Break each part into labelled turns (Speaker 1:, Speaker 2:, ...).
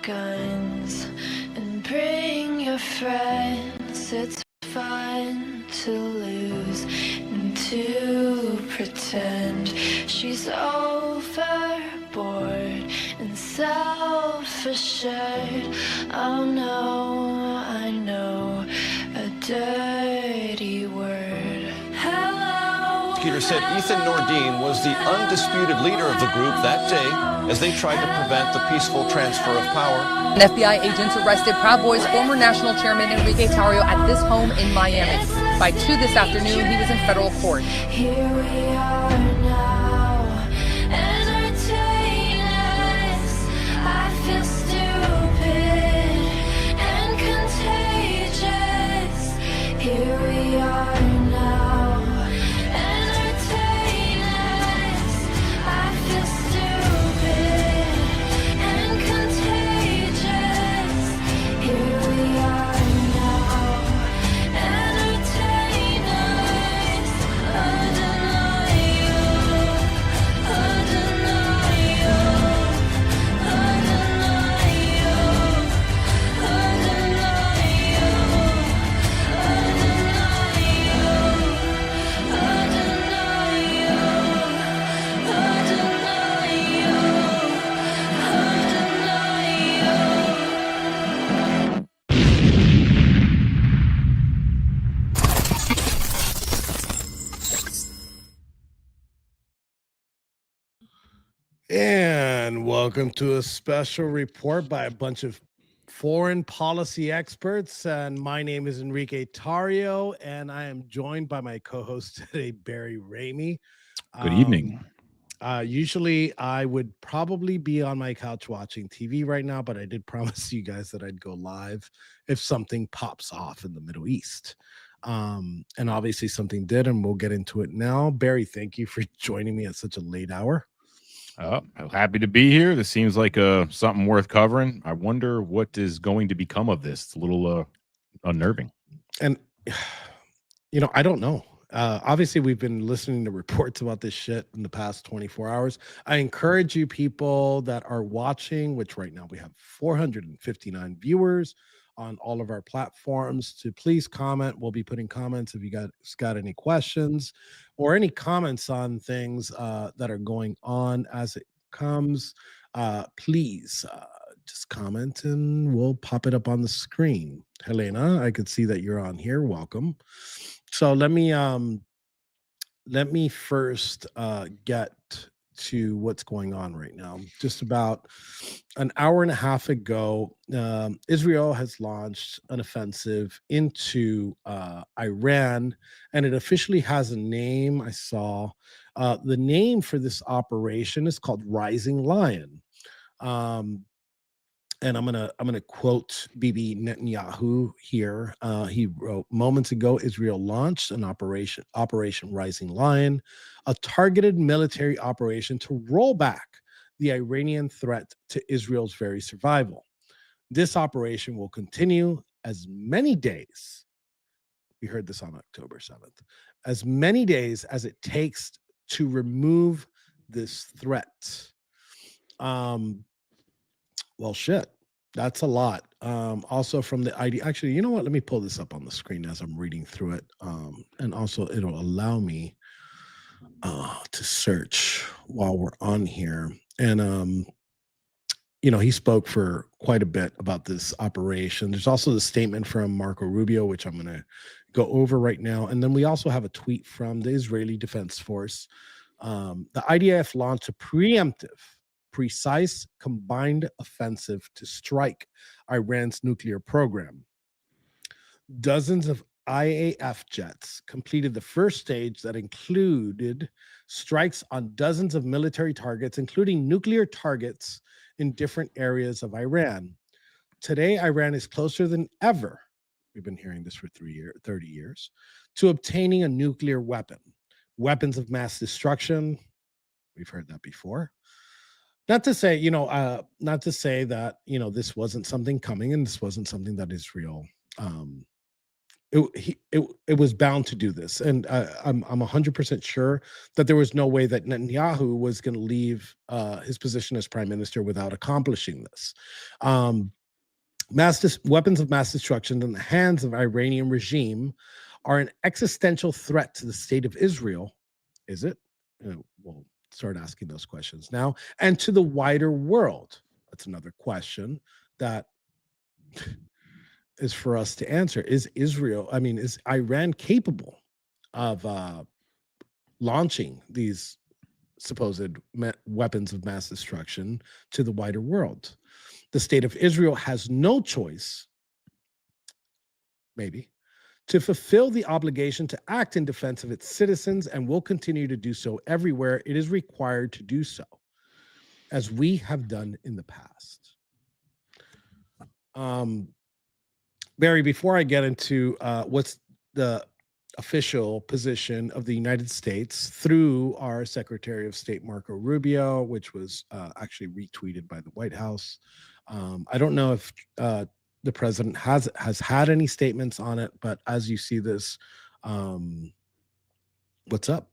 Speaker 1: guns and bring your friends. It's fun to lose and to pretend she's overboard and self-assured. Oh no, I know a dirty word. Hello.
Speaker 2: Peter said Ethan Nordine was the undisputed leader of the group that day as they tried to prevent the peaceful transfer of power.
Speaker 3: FBI agents arrested Proud Boys former national chairman Enrique Tarrio at this home in Miami. By 2 this afternoon, he was in federal court.
Speaker 1: Here we are now, entertain us. I feel stupid and contagious. Here we are now, entertain us. I feel stupid and contagious. Here we are now, entertain us.
Speaker 4: And welcome to a special report by a bunch of foreign policy experts. And my name is Enrique Tarrio, and I am joined by my co-host today, Barry Ramey.
Speaker 5: Good evening.
Speaker 4: Usually I would probably be on my couch watching TV right now, but I did promise you guys that I'd go live if something pops off in the Middle East. And obviously something did, and we'll get into it now. Barry, thank you for joining me at such a late hour.
Speaker 5: I'm happy to be here. This seems like something worth covering. I wonder what is going to become of this. It's a little unnerving.
Speaker 4: And, I don't know. Obviously, we've been listening to reports about this shit in the past 24 hours. I encourage you people that are watching, which right now we have 459 viewers on all of our platforms, to please comment. We'll be putting comments if you guys got any questions or any comments on things that are going on as it comes. Please just comment and we'll pop it up on the screen. Helena, I could see that you're on here. Welcome. So let me first get to what's going on right now. Just about an hour and a half ago, Israel has launched an offensive into Iran, and it officially has a name. I saw the name for this operation is called Rising Lion. And I'm gonna quote Bibi Netanyahu here. He wrote, moments ago, Israel launched an Operation Rising Lion, a targeted military operation to roll back the Iranian threat to Israel's very survival. This operation will continue as many days, we heard this on October 7th, as many days as it takes to remove this threat. Well, shit, that's a lot. Also from the ID, actually, you know what? Let me pull this up on the screen as I'm reading through it. And also it'll allow me to search while we're on here. And, he spoke for quite a bit about this operation. There's also the statement from Marco Rubio, which I'm going to go over right now. And then we also have a tweet from the Israeli Defense Force. The IDF launched a preemptive, precise combined offensive to strike Iran's nuclear program. Dozens of IAF jets completed the first stage that included strikes on dozens of military targets, including nuclear targets in different areas of Iran. Today, Iran is closer than ever, we've been hearing this for 30 years, to obtaining a nuclear weapon. Weapons of mass destruction, we've heard that before. Not to say that, this wasn't something coming and this wasn't something that Israel it was bound to do this, and I'm 100% sure that there was no way that Netanyahu was going to leave his position as prime minister without accomplishing this. Um, weapons of mass destruction in the hands of Iranian regime are an existential threat to the state of Israel. Is it? We'll start asking those questions now, and to the wider world. That's another question that is for us to answer. Is Iran capable of launching these supposed weapons of mass destruction to the wider world? The state of Israel has no choice, maybe, to fulfill the obligation to act in defense of its citizens, and will continue to do so everywhere it is required to do so, as we have done in the past. Barry, before I get into what's the official position of the United States through our Secretary of State, Marco Rubio, which was actually retweeted by the White House. I don't know if the president has had any statements on it, but as you see this, what's up?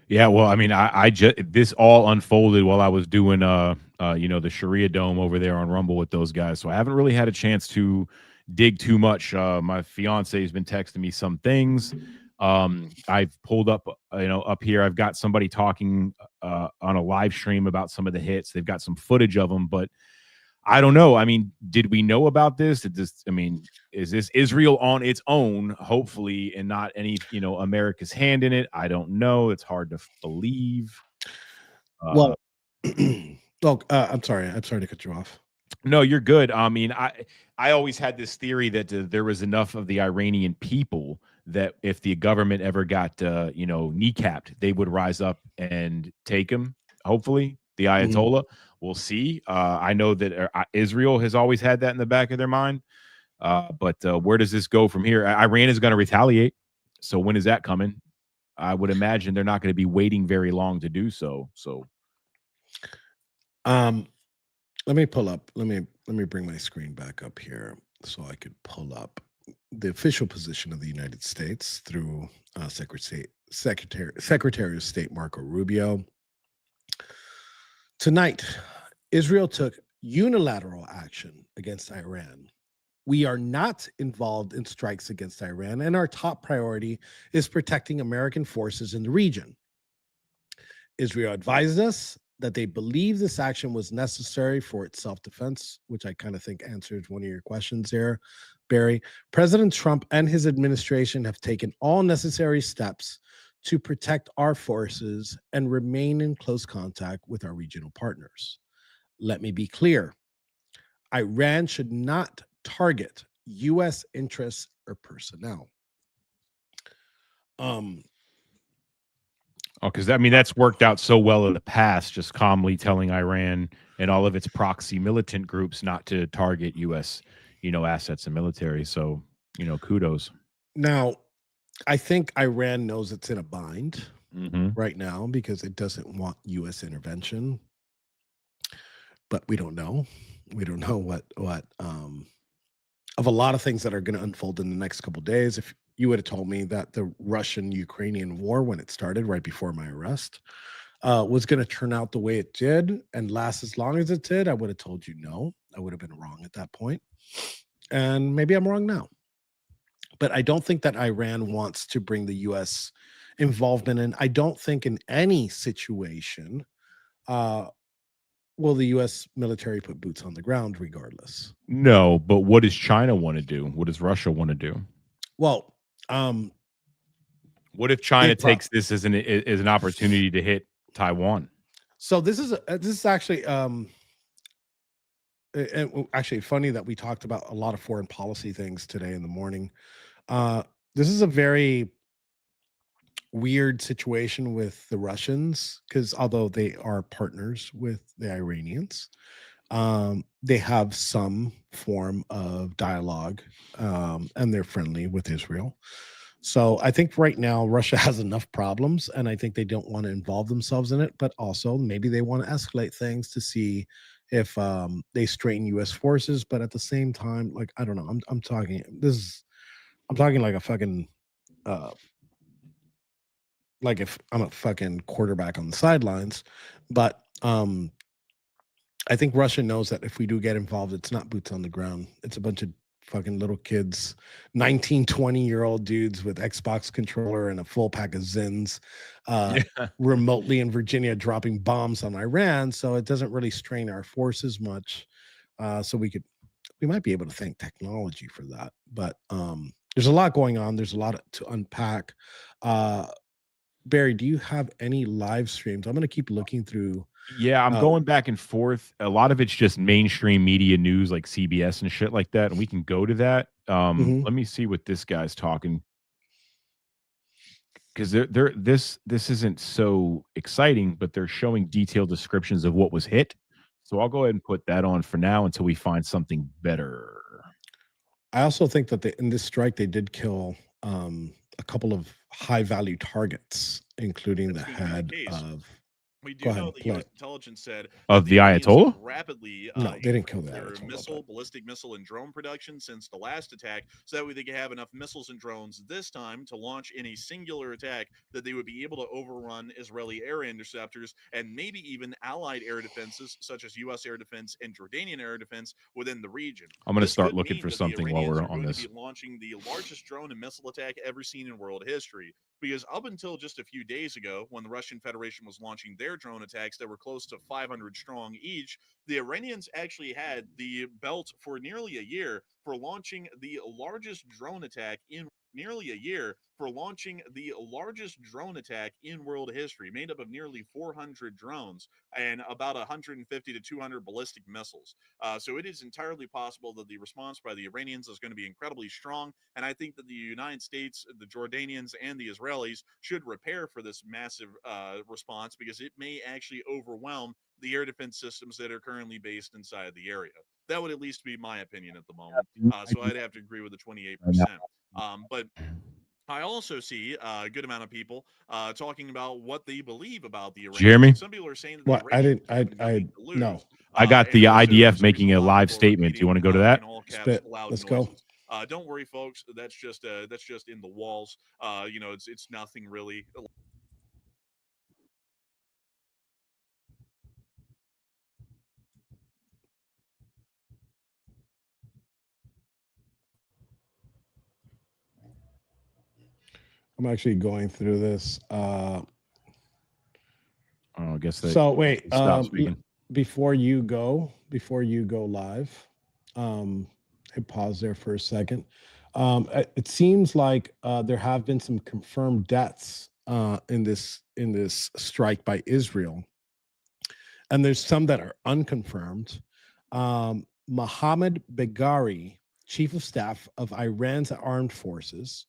Speaker 5: Yeah, well, I mean, I just this all unfolded while I was doing the Sharia Dome over there on Rumble with those guys. So I haven't really had a chance to dig too much. My fiance has been texting me some things. I've pulled up, up here. I've got somebody talking on a live stream about some of the hits. They've got some footage of them, but I don't know. I mean, did we know about this? Is this Israel on its own, hopefully, and not any, America's hand in it? I don't know. It's hard to believe.
Speaker 4: Well, I'm sorry. I'm sorry to cut you off.
Speaker 5: No, you're good. I mean, I always had this theory that there was enough of the Iranian people that if the government ever got, kneecapped, they would rise up and take him. Hopefully, the Ayatollah. We'll see. I know that Israel has always had that in the back of their mind. But where does this go from here? Iran is going to retaliate. So when is that coming? I would imagine they're not going to be waiting very long to do so. So,
Speaker 4: let me pull up. Let me bring my screen back up here so I could pull up the official position of the United States through Secretary of State Marco Rubio. Tonight, Israel took unilateral action against Iran. We are not involved in strikes against Iran, and our top priority is protecting American forces in the region. Israel advised us that they believe this action was necessary for its self-defense, which I kind of think answered one of your questions there, Barry. President Trump and his administration have taken all necessary steps to protect our forces and remain in close contact with our regional partners. Let me be clear. Iran should not target U.S. interests or personnel.
Speaker 5: Because that's worked out so well in the past, just calmly telling Iran and all of its proxy militant groups not to target U.S. assets and military. So kudos.
Speaker 4: Now, I think Iran knows it's in a bind right now because it doesn't want U.S. intervention. But we don't know. We don't know what of a lot of things that are going to unfold in the next couple of days. If you would have told me that the Russian-Ukrainian war, when it started right before my arrest, was going to turn out the way it did and last as long as it did, I would have told you no. I would have been wrong at that point. And maybe I'm wrong now. But I don't think that Iran wants to bring the U.S. involvement in. I don't think in any situation will the U.S. military put boots on the ground regardless.
Speaker 5: No, but what does China want to do? What does Russia want to do?
Speaker 4: Well,
Speaker 5: what if China takes this as an opportunity to hit Taiwan?
Speaker 4: So this is actually actually funny that we talked about a lot of foreign policy things today in the morning. This is a very weird situation with the Russians because although they are partners with the Iranians, they have some form of dialogue and they're friendly with Israel. So I think right now Russia has enough problems and I think they don't want to involve themselves in it, but also maybe they want to escalate things to see if they straighten U.S. forces. But at the same time, like, I don't know, I'm talking, this is I'm talking like a fucking uh like if I'm a fucking quarterback on the sidelines, but I think Russia knows that if we do get involved, it's not boots on the ground. It's a bunch of fucking little kids, 19, 20-year-old dudes with Xbox controller and a full pack of Zins,
Speaker 5: Yeah.
Speaker 4: remotely in Virginia dropping bombs on Iran. So it doesn't really strain our forces much. So we might be able to thank technology for that. But there's a lot going on. There's a lot to unpack. Barry, do you have any live streams? I'm going to keep looking through.
Speaker 5: Yeah, I'm going back and forth. A lot of it's just mainstream media news like CBS and shit like that, and we can go to that.
Speaker 4: Mhm.
Speaker 5: Let me see what this guy's talking, because this isn't so exciting, but they're showing detailed descriptions of what was hit. So I'll go ahead and put that on for now until we find something better.
Speaker 4: I also think that in this strike, they did kill a couple of high value targets, including the
Speaker 6: That's going to be
Speaker 4: head
Speaker 6: the case.
Speaker 4: of.
Speaker 6: We do
Speaker 4: Go ahead
Speaker 6: know
Speaker 4: and
Speaker 6: that
Speaker 4: play
Speaker 6: U.S.
Speaker 4: it.
Speaker 6: intelligence said
Speaker 5: Of
Speaker 6: that
Speaker 5: the
Speaker 6: Iranians have
Speaker 5: Ayatollah?
Speaker 6: rapidly
Speaker 4: No, they didn't kill
Speaker 6: increased
Speaker 4: the
Speaker 6: their
Speaker 4: Ayatollah,
Speaker 6: missile,
Speaker 4: but-
Speaker 6: ballistic missile, and drone production since the last attack, so that way they could have enough missiles and drones this time to launch in a singular attack that they would be able to overrun Israeli air interceptors and maybe even allied air defenses such as U.S. air defense and Jordanian air defense within the region.
Speaker 5: I'm going to
Speaker 6: This
Speaker 5: start
Speaker 6: could
Speaker 5: looking
Speaker 6: mean
Speaker 5: for
Speaker 6: that the
Speaker 5: something while
Speaker 6: Iranians
Speaker 5: we're
Speaker 6: are
Speaker 5: on
Speaker 6: going
Speaker 5: this.
Speaker 6: to be launching the largest drone and missile attack ever seen in world history. Because up until just a few days ago, when the Russian Federation was launching their drone attacks that were close to 500 strong each, the Iranians actually had the belt for nearly a year for launching the largest drone attack in world history, made up of nearly 400 drones and about 150 to 200 ballistic missiles. So it is entirely possible that the response by the Iranians is going to be incredibly strong. And I think that the United States, the Jordanians, and the Israelis should prepare for this massive response, because it may actually overwhelm the air defense systems that are currently based inside the area. That would at least be my opinion at the moment. So I'd have to agree with the 28%. But I also see a good amount of people talking about what they believe about the Iranians.
Speaker 5: Jeremy?
Speaker 6: Some people are saying that
Speaker 4: What?
Speaker 6: the Iranians have been
Speaker 4: I
Speaker 6: nothing to lose.
Speaker 4: no.
Speaker 5: I got
Speaker 6: and
Speaker 5: the
Speaker 6: also
Speaker 5: IDF
Speaker 6: there's
Speaker 5: making
Speaker 6: a
Speaker 5: a
Speaker 6: lot of
Speaker 5: live
Speaker 6: people
Speaker 5: statement. Do you want to go to
Speaker 6: repeating,
Speaker 5: that?
Speaker 6: in all caps,
Speaker 4: Spit.
Speaker 6: loud
Speaker 4: Let's
Speaker 6: noises.
Speaker 4: go.
Speaker 6: Don't worry, folks. That's just in the walls. It's nothing really.
Speaker 4: I'm actually going through this.
Speaker 5: Oh, I guess they
Speaker 4: So wait,
Speaker 5: stop speaking.
Speaker 4: before you go live, hit pause there for a second. It seems like there have been some confirmed deaths in this strike by Israel, and there's some that are unconfirmed. Mohammed Bagheri, chief of staff of Iran's armed forces,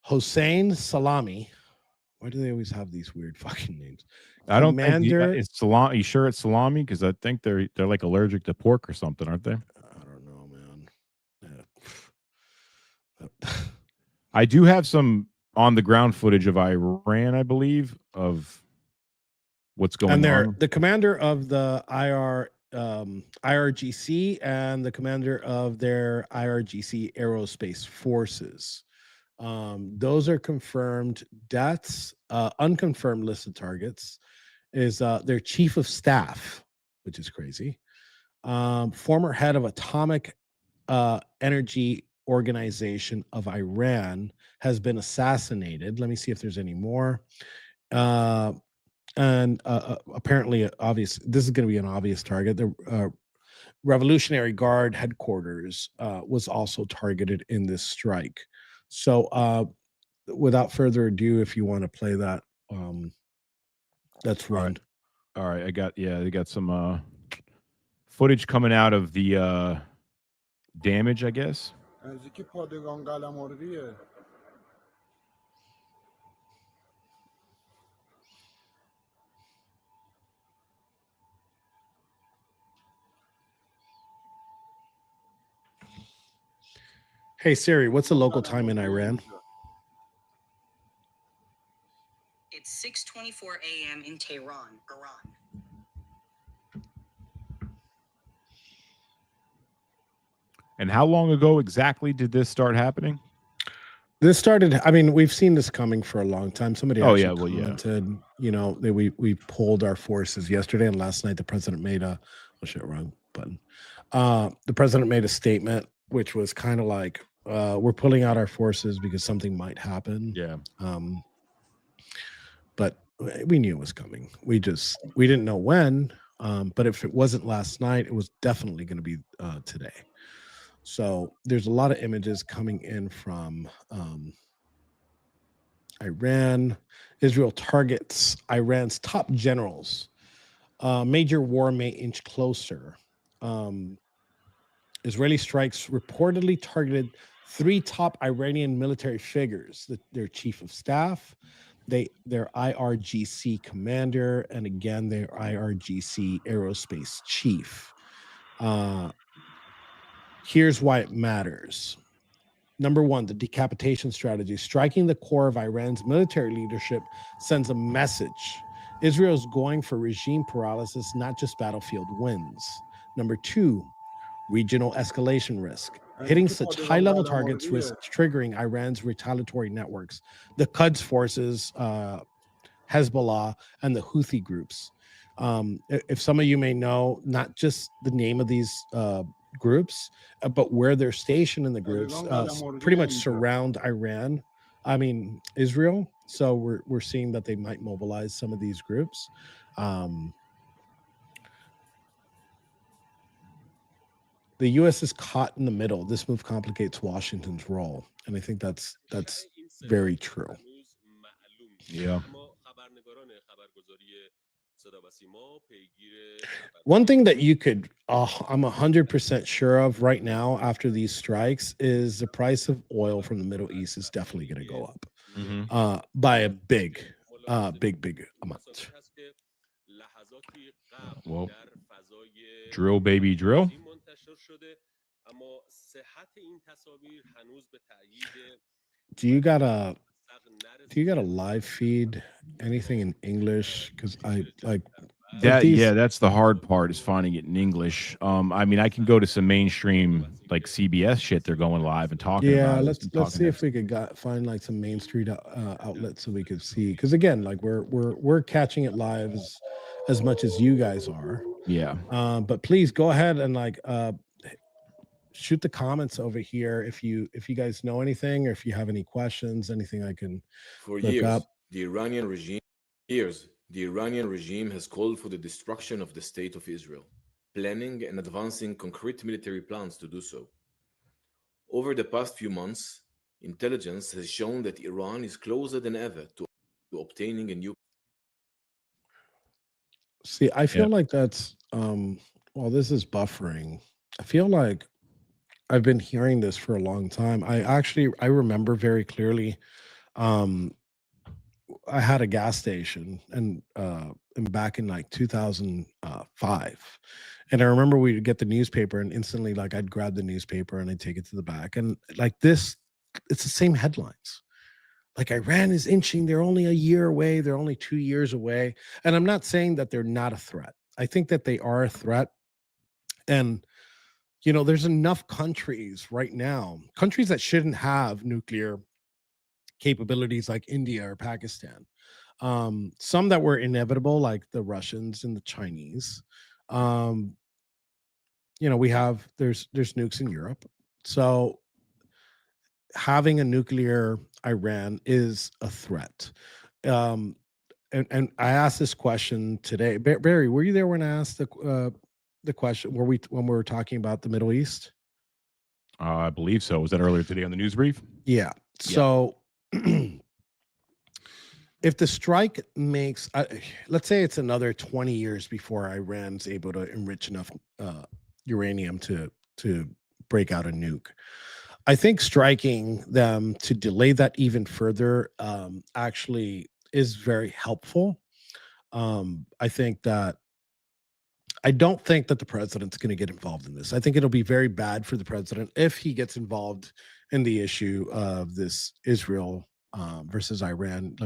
Speaker 4: Hossein Salami. Why do they always have these weird fucking names?
Speaker 5: I don't think
Speaker 4: Commander.
Speaker 5: it's salami. You sure it's salami? Because I think they're like allergic to pork or something, aren't they?
Speaker 4: I don't know, man. Yeah.
Speaker 5: I do have some on the ground footage of Iran, I believe, of what's going
Speaker 4: And they're
Speaker 5: on.
Speaker 4: the commander of the IRGC and the commander of their IRGC aerospace forces. Those are confirmed deaths. Unconfirmed list of targets is their chief of staff, which is crazy. Former head of Atomic Energy Organization of Iran has been assassinated. Let me see if there's any more. And apparently, obvious. This is going to be an obvious target. The Revolutionary Guard headquarters was also targeted in this strike. So, without further ado, if you want to play that, let's run.
Speaker 5: All right, they got some footage coming out of the damage, I guess.
Speaker 7: نزدیکی پادگان قلمرویه.
Speaker 4: Hey Siri, what's the local time in Iran?
Speaker 8: It's 6:24 a.m. in Tehran, Iran.
Speaker 5: And how long ago exactly did this start happening?
Speaker 4: This started. I mean, we've seen this coming for a long time. Somebody
Speaker 5: Oh,
Speaker 4: actually
Speaker 5: yeah, well, yeah.
Speaker 4: commented. You know, that we pulled our forces yesterday and last night. The president made a wrong button. The president made a statement which was kind of like, "We're pulling out our forces because something might happen."
Speaker 5: Yeah.
Speaker 4: But we knew it was coming. We didn't know when. But if it wasn't last night, it was definitely going to be today. So there's a lot of images coming in from Iran. Israel targets Iran's top generals. Major war may inch closer. Israeli strikes reportedly targeted 3 top Iranian military figures: their chief of staff, their IRGC commander, and again their IRGC aerospace chief. Here's why it matters. Number one, the decapitation strategy. Striking the core of Iran's military leadership sends a message. Israel's going for regime paralysis, not just battlefield wins. Number two, regional escalation risk. Hitting such high-level targets risks triggering Iran's retaliatory networks, the Quds forces, Hezbollah, and the Houthi groups. If some of you may know, not just the name of these groups, but where they're stationed in the groups, pretty much surround Israel. So we're seeing that they might mobilize some of these groups. The U.S. is caught in the middle. This move complicates Washington's role, and I think that's very true.
Speaker 5: Yeah.
Speaker 4: One thing that you could, I'm 100% sure of right now after these strikes is the price of oil from the Middle East is definitely going to go up by a big amount.
Speaker 5: Well, drill, baby, drill.
Speaker 4: Do you got a live feed? Anything in English? Because I like
Speaker 5: that.
Speaker 4: these-
Speaker 5: Yeah, that's the hard part, is finding it in English. I mean, I can go to some mainstream like CBS shit. They're going live and talking.
Speaker 4: Yeah,
Speaker 5: about
Speaker 4: let's see if we could find like some Main Street outlets so we could see. Because again, like we're catching it live as much as you guys are.
Speaker 5: Yeah.
Speaker 4: But please go ahead and shoot the comments over here if you guys know anything, or if you have any questions, anything I can
Speaker 9: For
Speaker 4: look
Speaker 9: years,
Speaker 4: up.
Speaker 9: the Iranian regime has called for the destruction of the state of Israel, planning and advancing concrete military plans to do so. Over the past few months, intelligence has shown that Iran is closer than ever to obtaining a new.
Speaker 4: See, I feel like that's well, this is buffering. I feel like I've been hearing this for a long time. I remember very clearly. I had a gas station and back in like 2005. And I remember we'd get the newspaper and instantly I'd grab the newspaper and I'd take it to the back. And it's the same headlines. Like Iran is inching, they're only a year away, they're only 2 years away. And I'm not saying that they're not a threat. I think that they are a threat. And there's enough countries right now, countries that shouldn't have nuclear capabilities like India or Pakistan. Some that were inevitable, like the Russians and the Chinese. There's nukes in Europe. So having a nuclear Iran is a threat. And I asked this question today. Barry, were you there when I asked the question when we were talking about the Middle East?
Speaker 5: I believe so. Was that earlier today on the news brief?
Speaker 4: Yeah. So if the strike makes, let's say it's another 20 years before Iran's able to enrich enough uranium to break out a nuke, I think striking them to delay that even further actually is very helpful. I don't think that the president's going to get involved in this. I think it'll be very bad for the president if he gets involved in the issue of this Israel versus Iran.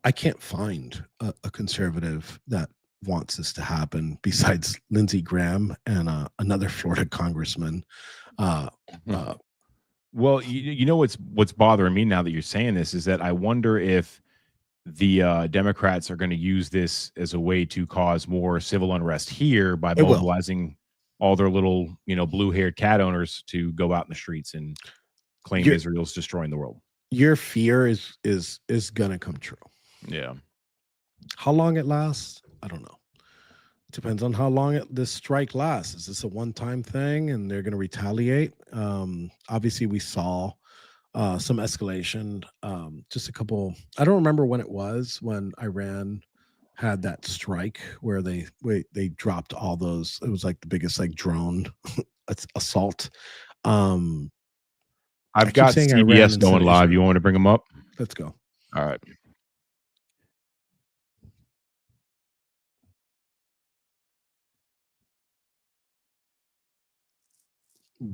Speaker 4: I can't find a conservative that wants this to happen besides Lindsey Graham and another Florida congressman,
Speaker 5: Well, you know what's bothering me now that you're saying this is that I wonder if the Democrats are going to use this as a way to cause more civil unrest here by
Speaker 4: It will.
Speaker 5: mobilizing all their little, blue-haired cat owners to go out in the streets and claim
Speaker 4: You're-
Speaker 5: Israel's destroying the world.
Speaker 4: Your fear is gonna come true.
Speaker 5: Yeah.
Speaker 4: How long it lasts, I don't know. Depends on how long this strike lasts. Is this a one-time thing and they're going to retaliate? Obviously, we saw some escalation. Just a couple. I don't remember when it was when Iran had that strike where they dropped all those. It was like the biggest like drone assault.
Speaker 5: I've
Speaker 4: keep
Speaker 5: got
Speaker 4: saying Iran
Speaker 5: CBS
Speaker 4: instead
Speaker 5: going
Speaker 4: of
Speaker 5: live.
Speaker 4: Israel.
Speaker 5: You want me to bring them up?
Speaker 4: Let's go.
Speaker 5: All right.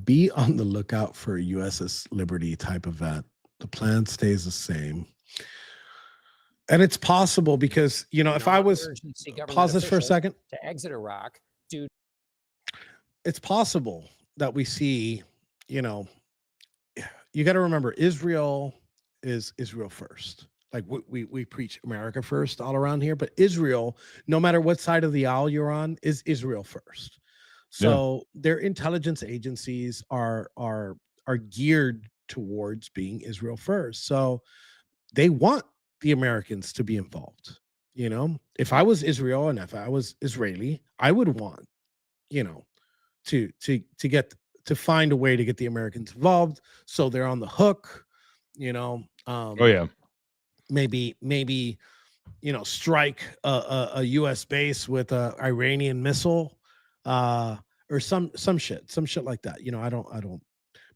Speaker 4: Be on the lookout for a USS Liberty type event. The plan stays the same. And it's possible because, if I was, pause this for a second.
Speaker 10: To exit Iraq, due
Speaker 4: It's possible that we see, you got to remember Israel is Israel first. Like we preach America first all around here, but Israel, no matter what side of the aisle you're on, is Israel first. So their intelligence agencies are geared towards being Israel first. So they want the Americans to be involved. If I was Israel and if I was Israeli, I would want, to find a way to get the Americans involved so they're on the hook.
Speaker 5: Oh yeah.
Speaker 4: Maybe strike a U.S. base with a Iranian missile. Or some shit like that. I don't.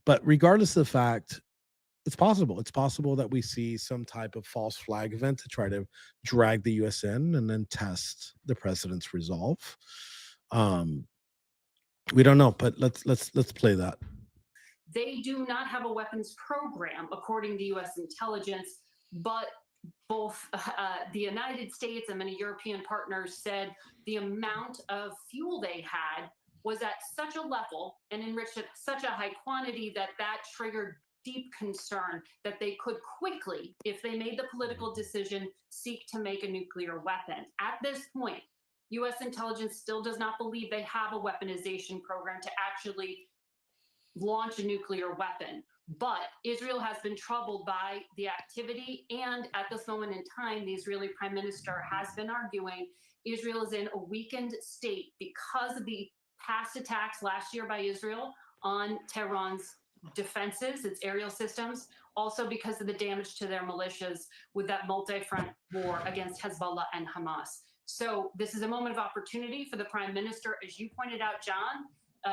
Speaker 4: But regardless of the fact, it's possible. It's possible that we see some type of false flag event to try to drag the U.S. in and then test the president's resolve. We don't know, but let's play that.
Speaker 11: They do not have a weapons program, according to U.S. intelligence, but both the United States and many European partners said the amount of fuel they had was at such a level and enriched at such a high quantity that triggered deep concern that they could quickly, if they made the political decision, seek to make a nuclear weapon. At this point, U.S. intelligence still does not believe they have a weaponization program to actually launch a nuclear weapon. But Israel has been troubled by the activity, and at this moment in time, the Israeli prime minister has been arguing Israel is in a weakened state because of the past attacks last year by Israel on Tehran's defenses, its aerial systems, also because of the damage to their militias with that multi-front war against Hezbollah and Hamas. So this is a moment of opportunity for the prime minister. As you pointed out, John,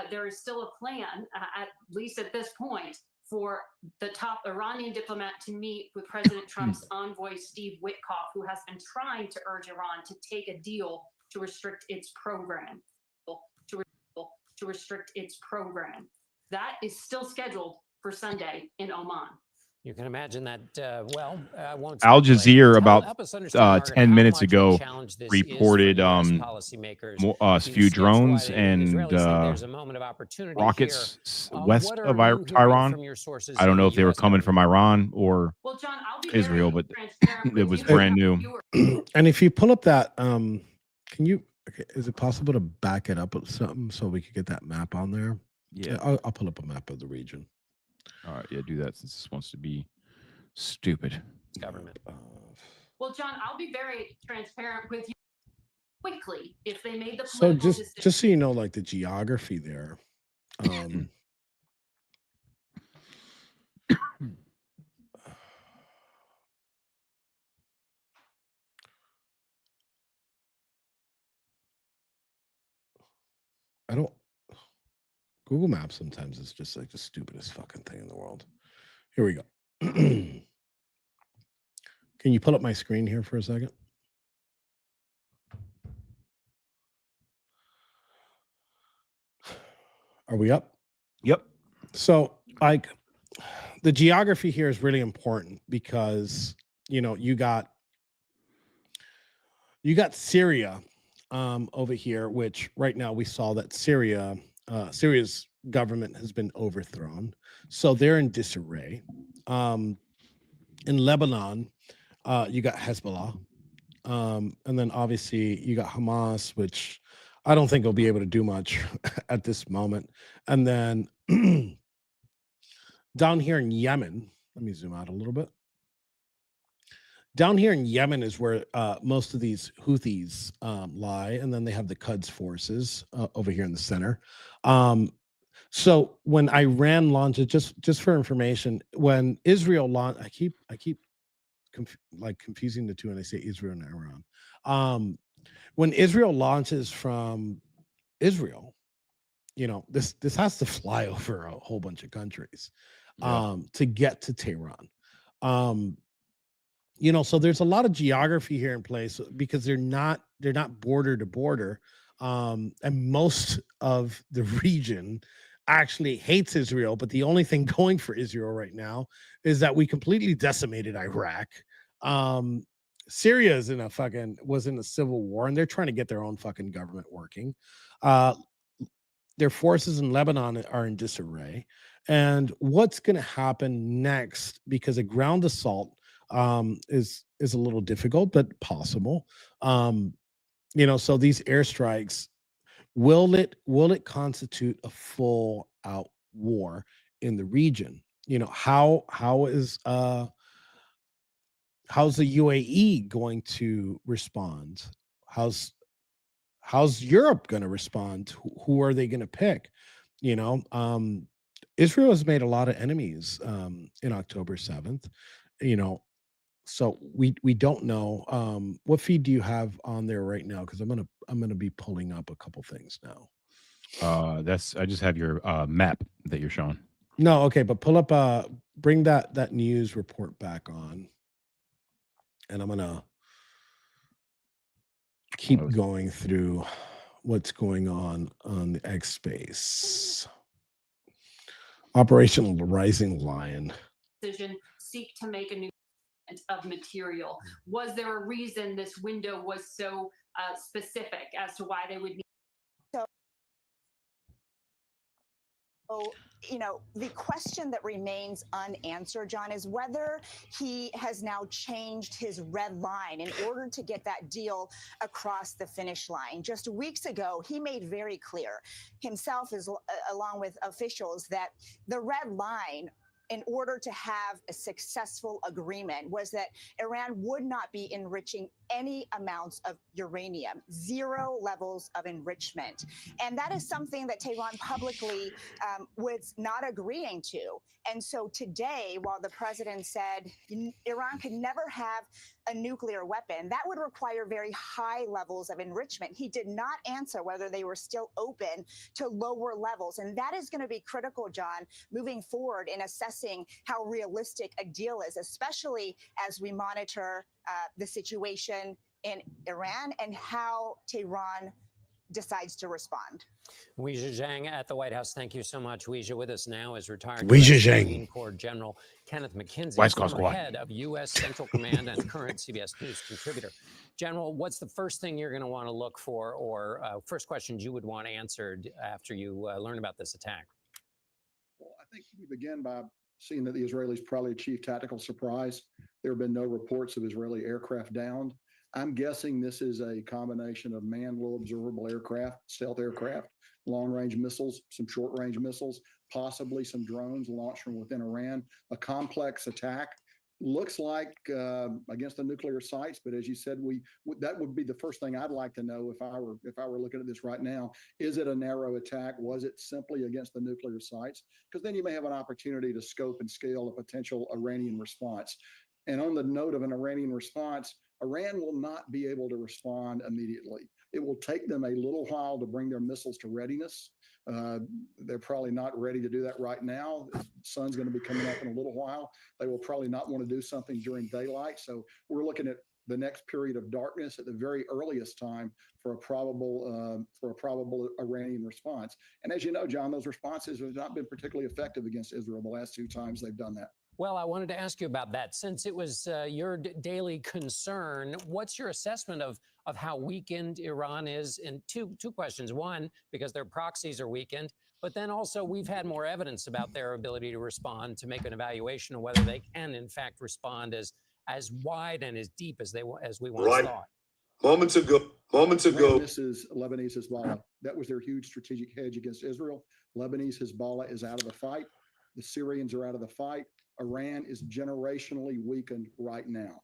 Speaker 11: there is still a plan, at least at this point, for the top Iranian diplomat to meet with President Trump's envoy, Steve Witkoff, who has been trying to urge Iran to take a deal to restrict its program. To restrict its program. That is still scheduled for Sunday in Oman.
Speaker 10: You can imagine that, I won't
Speaker 5: Al
Speaker 10: speculate.
Speaker 5: Jazeera
Speaker 10: Tell
Speaker 5: about
Speaker 10: us understand, Margaret,
Speaker 5: 10
Speaker 10: how
Speaker 5: minutes
Speaker 10: much
Speaker 5: ago
Speaker 10: of a challenge this is for
Speaker 5: reported
Speaker 10: US policymakers.
Speaker 5: a
Speaker 10: to
Speaker 5: few
Speaker 10: sketch
Speaker 5: drones
Speaker 10: why the
Speaker 5: and
Speaker 10: Israelis think there's a moment of opportunity
Speaker 5: rockets
Speaker 10: here.
Speaker 5: west
Speaker 10: What
Speaker 5: of
Speaker 10: are you hearing
Speaker 5: Iran.
Speaker 10: from your sources
Speaker 5: I don't
Speaker 10: in
Speaker 5: know
Speaker 10: the
Speaker 5: if they were
Speaker 10: US
Speaker 5: coming from
Speaker 10: government?
Speaker 5: Iran or
Speaker 11: Well, John, I'll be
Speaker 5: Israel,
Speaker 11: very
Speaker 5: but
Speaker 11: transparent
Speaker 5: it
Speaker 11: with
Speaker 5: was
Speaker 11: you.
Speaker 5: brand new.
Speaker 4: And if you pull up that, can you? Okay, is it possible to back it up with something so we could get that map on there?
Speaker 5: Yeah.
Speaker 4: I'll pull up a map of the region.
Speaker 5: All right, yeah, do that since this wants to be stupid.
Speaker 10: Government.
Speaker 11: Well, John, I'll be very transparent with you quickly if they made the
Speaker 4: So
Speaker 11: political decision.
Speaker 4: just so you know, like the geography there. I don't. Google Maps sometimes is just like the stupidest fucking thing in the world. Here we go. Can you pull up my screen here for a second? Are we up?
Speaker 5: Yep.
Speaker 4: So, like, the geography here is really important because you got Syria over here, which right now we saw that Syria's government has been overthrown, so they're in disarray. In Lebanon, you got Hezbollah, and then obviously you got Hamas, which I don't think will be able to do much at this moment. And then down here in Yemen, let me zoom out a little bit. Down here in Yemen is where most of these Houthis lie, and then they have the Quds forces over here in the center. So when Iran launched it, just for information, when Israel launched, I keep confusing the two, and I say Israel and Iran. When Israel launches from Israel, this has to fly over a whole bunch of countries to get to Tehran. So there's a lot of geography here in place because they're not border to border, and most of the region actually hates Israel. But the only thing going for Israel right now is that we completely decimated Iraq. Syria is was in a civil war, and they're trying to get their own fucking government working. Their forces in Lebanon are in disarray, and what's going to happen next? Because a ground assault is a little difficult, but possible. So these airstrikes, will it constitute a full out war in the region? How's the UAE going to respond? How's Europe going to respond? Who are they going to pick? Israel has made a lot of enemies in October 7th. So we don't know. What feed do you have on there right now? Because I'm gonna be pulling up a couple things now.
Speaker 5: I just have your map that you're showing.
Speaker 4: No, okay, but pull up bring that news report back on, and I'm gonna keep going through what's going on the X space. Operation Rising Lion.
Speaker 11: Decision seek to make a new of material. Was there a reason this window was so specific as to why they would need?
Speaker 12: So, the question that remains unanswered, John, is whether he has now changed his red line in order to get that deal across the finish line. Just weeks ago, he made very clear himself, along with officials, that the red line, in order to have a successful agreement, was that Iran would not be enriching any amounts of uranium, 0 levels of enrichment. And that is something that Tehran publicly was not agreeing to. And so today, while the president said Iran could never have a nuclear weapon, that would require very high levels of enrichment. He did not answer whether they were still open to lower levels. And that is going to be critical, John, moving forward in assessing how realistic a deal is, especially as we monitor the situation in Iran and how Tehran decides to respond.
Speaker 10: Weijia Zhang at the White House. Thank you so much. Weijia with us now is retired
Speaker 4: Weijia Zhang.
Speaker 10: Marine Corps General Kenneth McKenzie,
Speaker 5: West Coast
Speaker 10: former
Speaker 5: Squad.
Speaker 10: head of U.S. Central Command and current CBS News contributor. General, what's the first thing you're going to want to look for, or first questions you would want answered after you learn about this attack?
Speaker 7: Well, I think we begin by seeing that the Israelis probably achieved tactical surprise. There have been no reports of Israeli aircraft downed. I'm guessing this is a combination of manned low observable aircraft, stealth aircraft, long-range missiles, some short-range missiles, possibly some drones launched from within Iran. A complex attack. Looks like against the nuclear sites, but as you said, that would be the first thing I'd like to know if I were looking at this right now. Is it a narrow attack? Was it simply against the nuclear sites? Because then you may have an opportunity to scope and scale a potential Iranian response. And on the note of an Iranian response, Iran will not be able to respond immediately. It will take them a little while to bring their missiles to readiness. They're probably not ready to do that right now. The sun's going to be coming up in a little while. They will probably not want to do something during daylight. So we're looking at the next period of darkness at the very earliest time for a probable Iranian response. And as you know, John, those responses have not been particularly effective against Israel the last 2 times they've done that.
Speaker 10: Well, I wanted to ask you about that. Since it was your daily concern, what's your assessment of how weakened Iran is? And two questions. One, because their proxies are weakened, But then also we've had more evidence about their ability to respond, to make an evaluation of whether they can in fact respond as wide and as deep as we once thought.
Speaker 7: Moments ago. This is Lebanese Hezbollah. That was their huge strategic hedge against Israel. Lebanese Hezbollah is out of the fight. The Syrians are out of the fight. Iran is generationally weakened right now.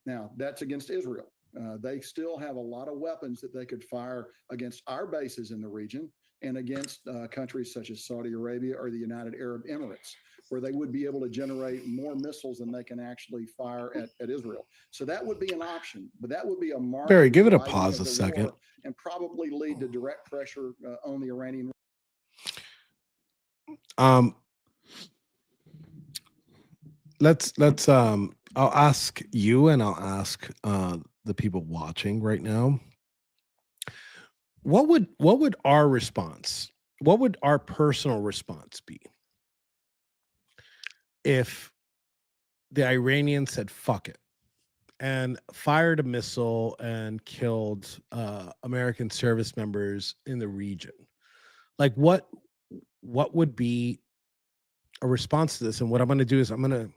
Speaker 7: Now, that's against Israel. They still have a lot of weapons that they could fire against our bases in the region and against countries such as Saudi Arabia or the United Arab Emirates, where they would be able to generate more missiles than they can actually fire at Israel. So that would be an option, but that would be a mark.
Speaker 4: Barry, give it a pause a second.
Speaker 7: And probably lead to direct pressure on the Iranian.
Speaker 4: Let's I'll ask you and I'll ask the people watching right now. What would our response? What would our personal response be if the Iranians said "fuck it" and fired a missile and killed American service members in the region? Like, what would be a response to this? And what I'm going to do is I'm going to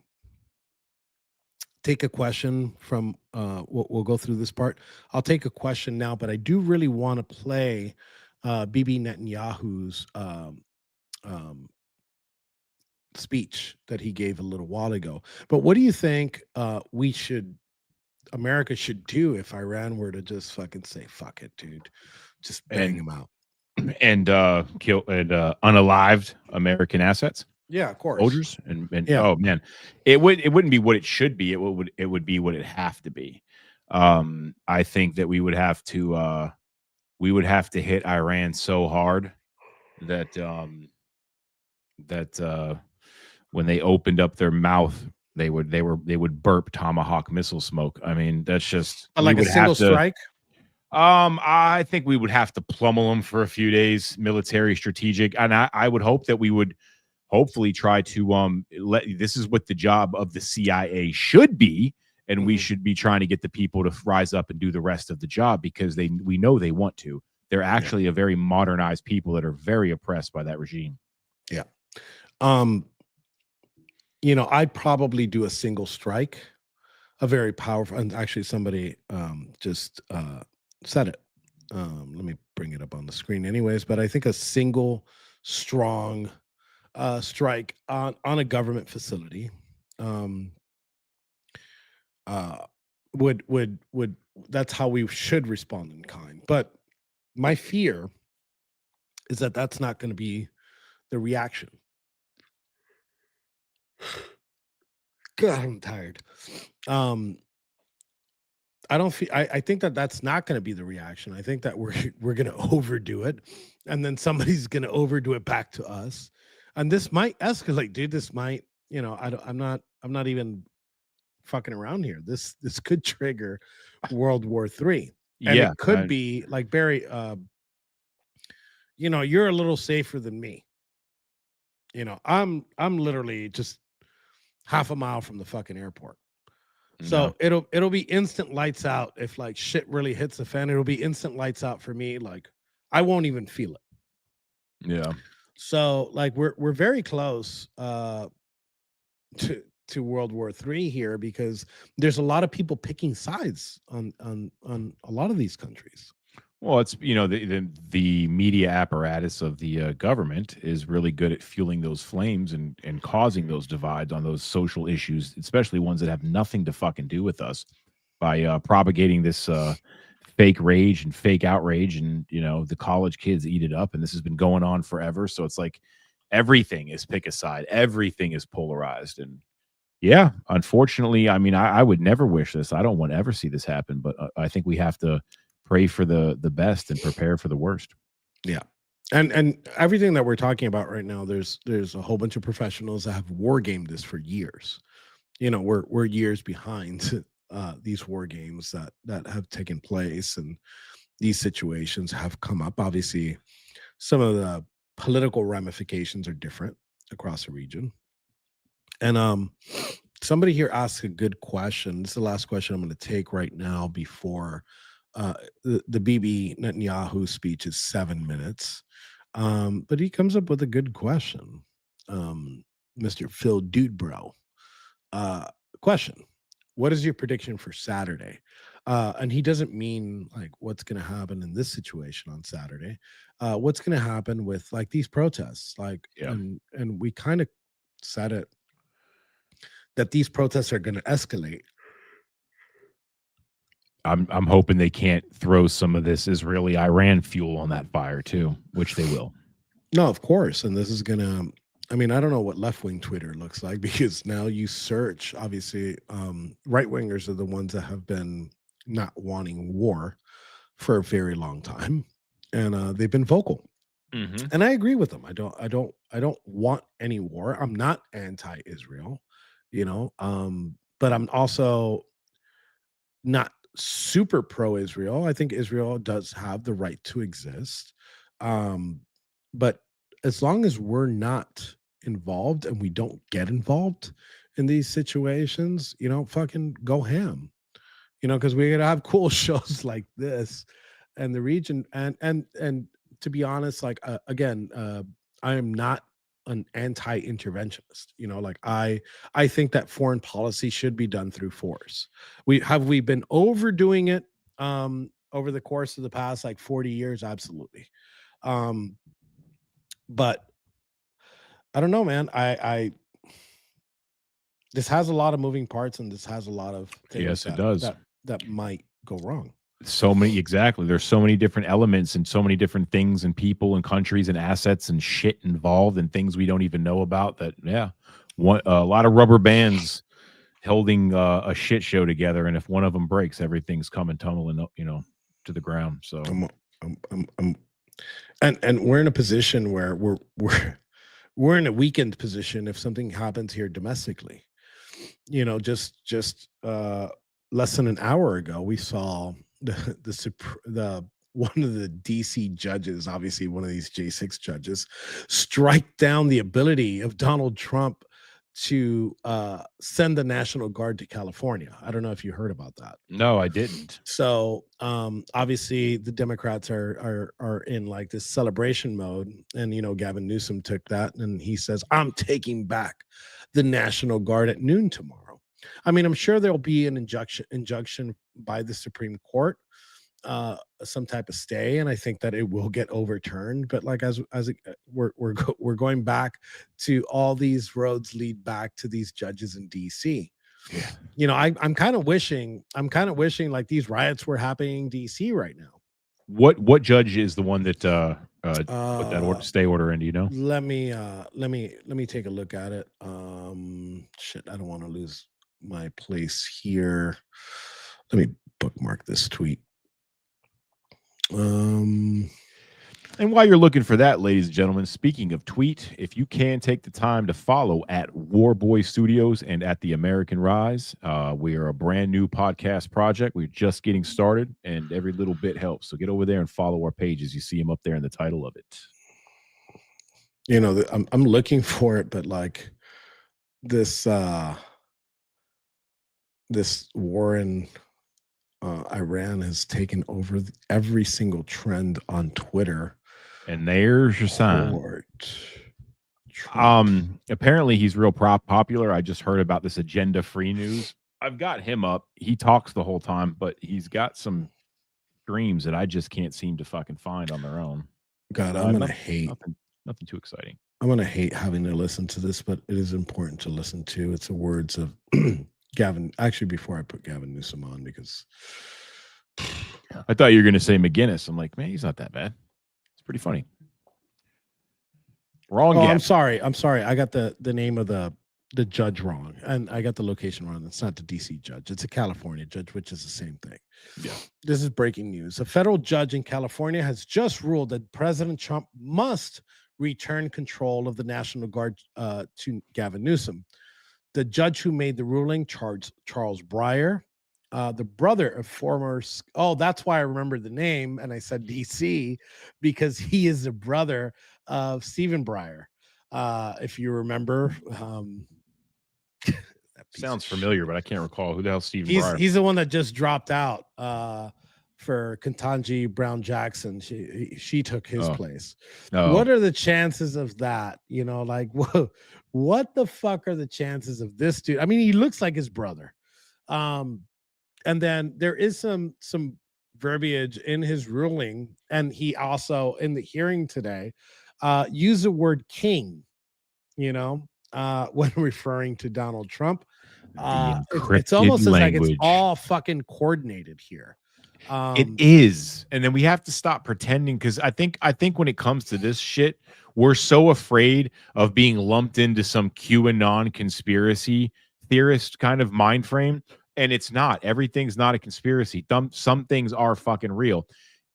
Speaker 4: take a question from we'll go through this part. I'll take a question now, but I do really want to play Bibi Netanyahu's speech that he gave a little while ago. But what do you think America should do if Iran were to just fucking say "fuck it, dude"? Just bang him out
Speaker 5: and kill and unalived American assets.
Speaker 4: Yeah, of course.
Speaker 5: Soldiers and
Speaker 4: yeah.
Speaker 5: Oh man, it wouldn't be what it should be. It would be what it have to be. I think that we would have to hit Iran so hard that when they opened up their mouth, they would burp Tomahawk missile smoke. I mean, that's just
Speaker 4: like a single strike.
Speaker 5: I think we would have to pummel them for a few days, military, strategic, and I would hope that we would hopefully try to this is what the job of the CIA should be, and we should be trying to get the people to rise up and do the rest of the job because we know they want to. They're actually a very modernized people that are very oppressed by that regime.
Speaker 4: Yeah. I'd probably do a single strike, a very powerful, and actually somebody just said it. Let me bring it up on the screen anyways, but I think a single strong strike on a government facility would that's how we should respond in kind. But my fear is that that's not going to be the reaction. God, I'm tired. I don't feel. I think that that's not going to be the reaction. I think that we're going to overdo it, and then somebody's going to overdo it back to us, and this might escalate, dude. This might, I'm not even fucking around here. This could trigger World War III, and it could be like Barry. You're a little safer than me. I'm literally just half a mile from the fucking airport. So it'll be instant lights out. If like shit really hits the fan, it'll be instant lights out for me. Like I won't even feel it.
Speaker 5: Yeah.
Speaker 4: So like we're very close to World War III here because there's a lot of people picking sides on a lot of these countries.
Speaker 5: Well, it's the media apparatus of the government is really good at fueling those flames and causing those divides on those social issues, especially ones that have nothing to fucking do with us, by propagating this fake rage and fake outrage, and the college kids eat it up, and this has been going on forever. So it's like everything is pick a side, everything is polarized, and yeah, unfortunately, I mean, I would never wish this. I don't want to ever see this happen, but I think we have to pray for the best and prepare for the worst.
Speaker 4: Yeah. And everything that we're talking about right now, there's a whole bunch of professionals that have war gamed this for years. We're years behind these war games that have taken place, and these situations have come up. Obviously, some of the political ramifications are different across the region. And somebody here asked a good question. This is the last question I'm going to take right now before the Bibi Netanyahu speech is 7 minutes. But he comes up with a good question. Mr. Phil Dudebro. Question. What is your prediction for Saturday? And he doesn't mean like what's going to happen in this situation on Saturday. What's going to happen with like these protests? Like, and we kind of said it that these protests are going to escalate.
Speaker 5: I'm hoping they can't throw some of this Israeli-Iran fuel on that fire too, which they will.
Speaker 4: No, of course. And this is going to, I mean, I don't know what left-wing Twitter looks like because now you search, obviously, right-wingers are the ones that have been not wanting war for a very long time. And they've been vocal. And I agree with them. I don't want any war. I'm not anti-Israel, but I'm also not super pro-Israel. I think Israel does have the right to exist. But as long as we're not involved and we don't get involved in these situations, fucking go ham, because we're gonna have cool shows like this and the region. And to be honest, like again, I am not an anti-interventionist. Like I think that foreign policy should be done through force. We've been overdoing it over the course of the past like 40 years, absolutely. But I don't know, man. I this has a lot of moving parts and this has a lot of things
Speaker 5: Yes, it does.
Speaker 4: that might go wrong.
Speaker 5: So many, exactly. There's so many different elements and so many different things and people and countries and assets and shit involved and things we don't even know about that. Yeah. A lot of rubber bands holding a shit show together. And if one of them breaks, everything's coming tumbling, to the ground. So
Speaker 4: and we're in a position where we're in a weakened position if something happens here domestically. Just less than an hour ago, we saw the one of the DC judges, obviously one of these J6 judges, strike down the ability of Donald Trump to send the National Guard to California. I don't know if you heard about that.
Speaker 5: No, I didn't.
Speaker 4: So obviously the Democrats are in like this celebration mode, and Gavin Newsom took that and he says, I'm taking back the National Guard at noon tomorrow. I mean, I'm sure there'll be an injunction by the Supreme Court, some type of stay, and I think that it will get overturned. But like we're going back to all these roads lead back to these judges in DC. Yeah. I'm kind of wishing like these riots were happening in DC right now.
Speaker 5: What judge is the one that put that stay order in? Do you know?
Speaker 4: Let me take a look at it. Shit, I don't want to lose my place here. Let me bookmark this tweet.
Speaker 5: And while you're looking for that, ladies and gentlemen, speaking of tweet, if you can take the time to follow at Warboy Studios and at The American Rise, we are a brand new podcast project. We're just getting started, and every little bit helps. So get over there and follow our pages. You see them up there in the title of it.
Speaker 4: I'm looking for it, but like this war in Iran has taken over every single trend on Twitter.
Speaker 5: And there's your sign. Apparently he's real popular. I just heard about this Agenda Free News. I've got him up. He talks the whole time, but he's got some streams that I just can't seem to fucking find on their own.
Speaker 4: God, I'm gonna hate
Speaker 5: nothing too exciting.
Speaker 4: I'm gonna hate having to listen to this, but it is important to listen to. It's the words of Gavin. Actually, before I put Gavin Newsom on, because
Speaker 5: I thought you were gonna say McGinnis. I'm like, man, he's not that bad. It's pretty funny. Wrong.
Speaker 4: I'm sorry. I got the name of the judge wrong, and I got the location wrong. It's not the DC judge. It's a California judge, which is the same thing.
Speaker 5: Yeah.
Speaker 4: This is breaking news. A federal judge in California has just ruled that President Trump must return control of the National Guard to Gavin Newsom. The judge who made the ruling, Charles Breyer, the brother of former, that's why I remember the name, and I said DC, because he is the brother of Stephen Breyer. If you remember,
Speaker 5: sounds familiar, but I can't recall who the hell Stephen Breyer.
Speaker 4: He's the one that just dropped out for Ketanji Brown Jackson. She took his place.
Speaker 5: Oh.
Speaker 4: What are the chances of that? You know, like what the fuck are the chances of this dude? I mean, he looks like his brother. And then there is some verbiage in his ruling, and he also in the hearing today used the word king, you know, when referring to Donald Trump. It's almost as like it's all fucking coordinated here.
Speaker 5: It is, and then we have to stop pretending, because I think when it comes to this shit, we're so afraid of being lumped into some QAnon conspiracy theorist kind of mind frame, and it's not. Everything's not a conspiracy. Some things are fucking real.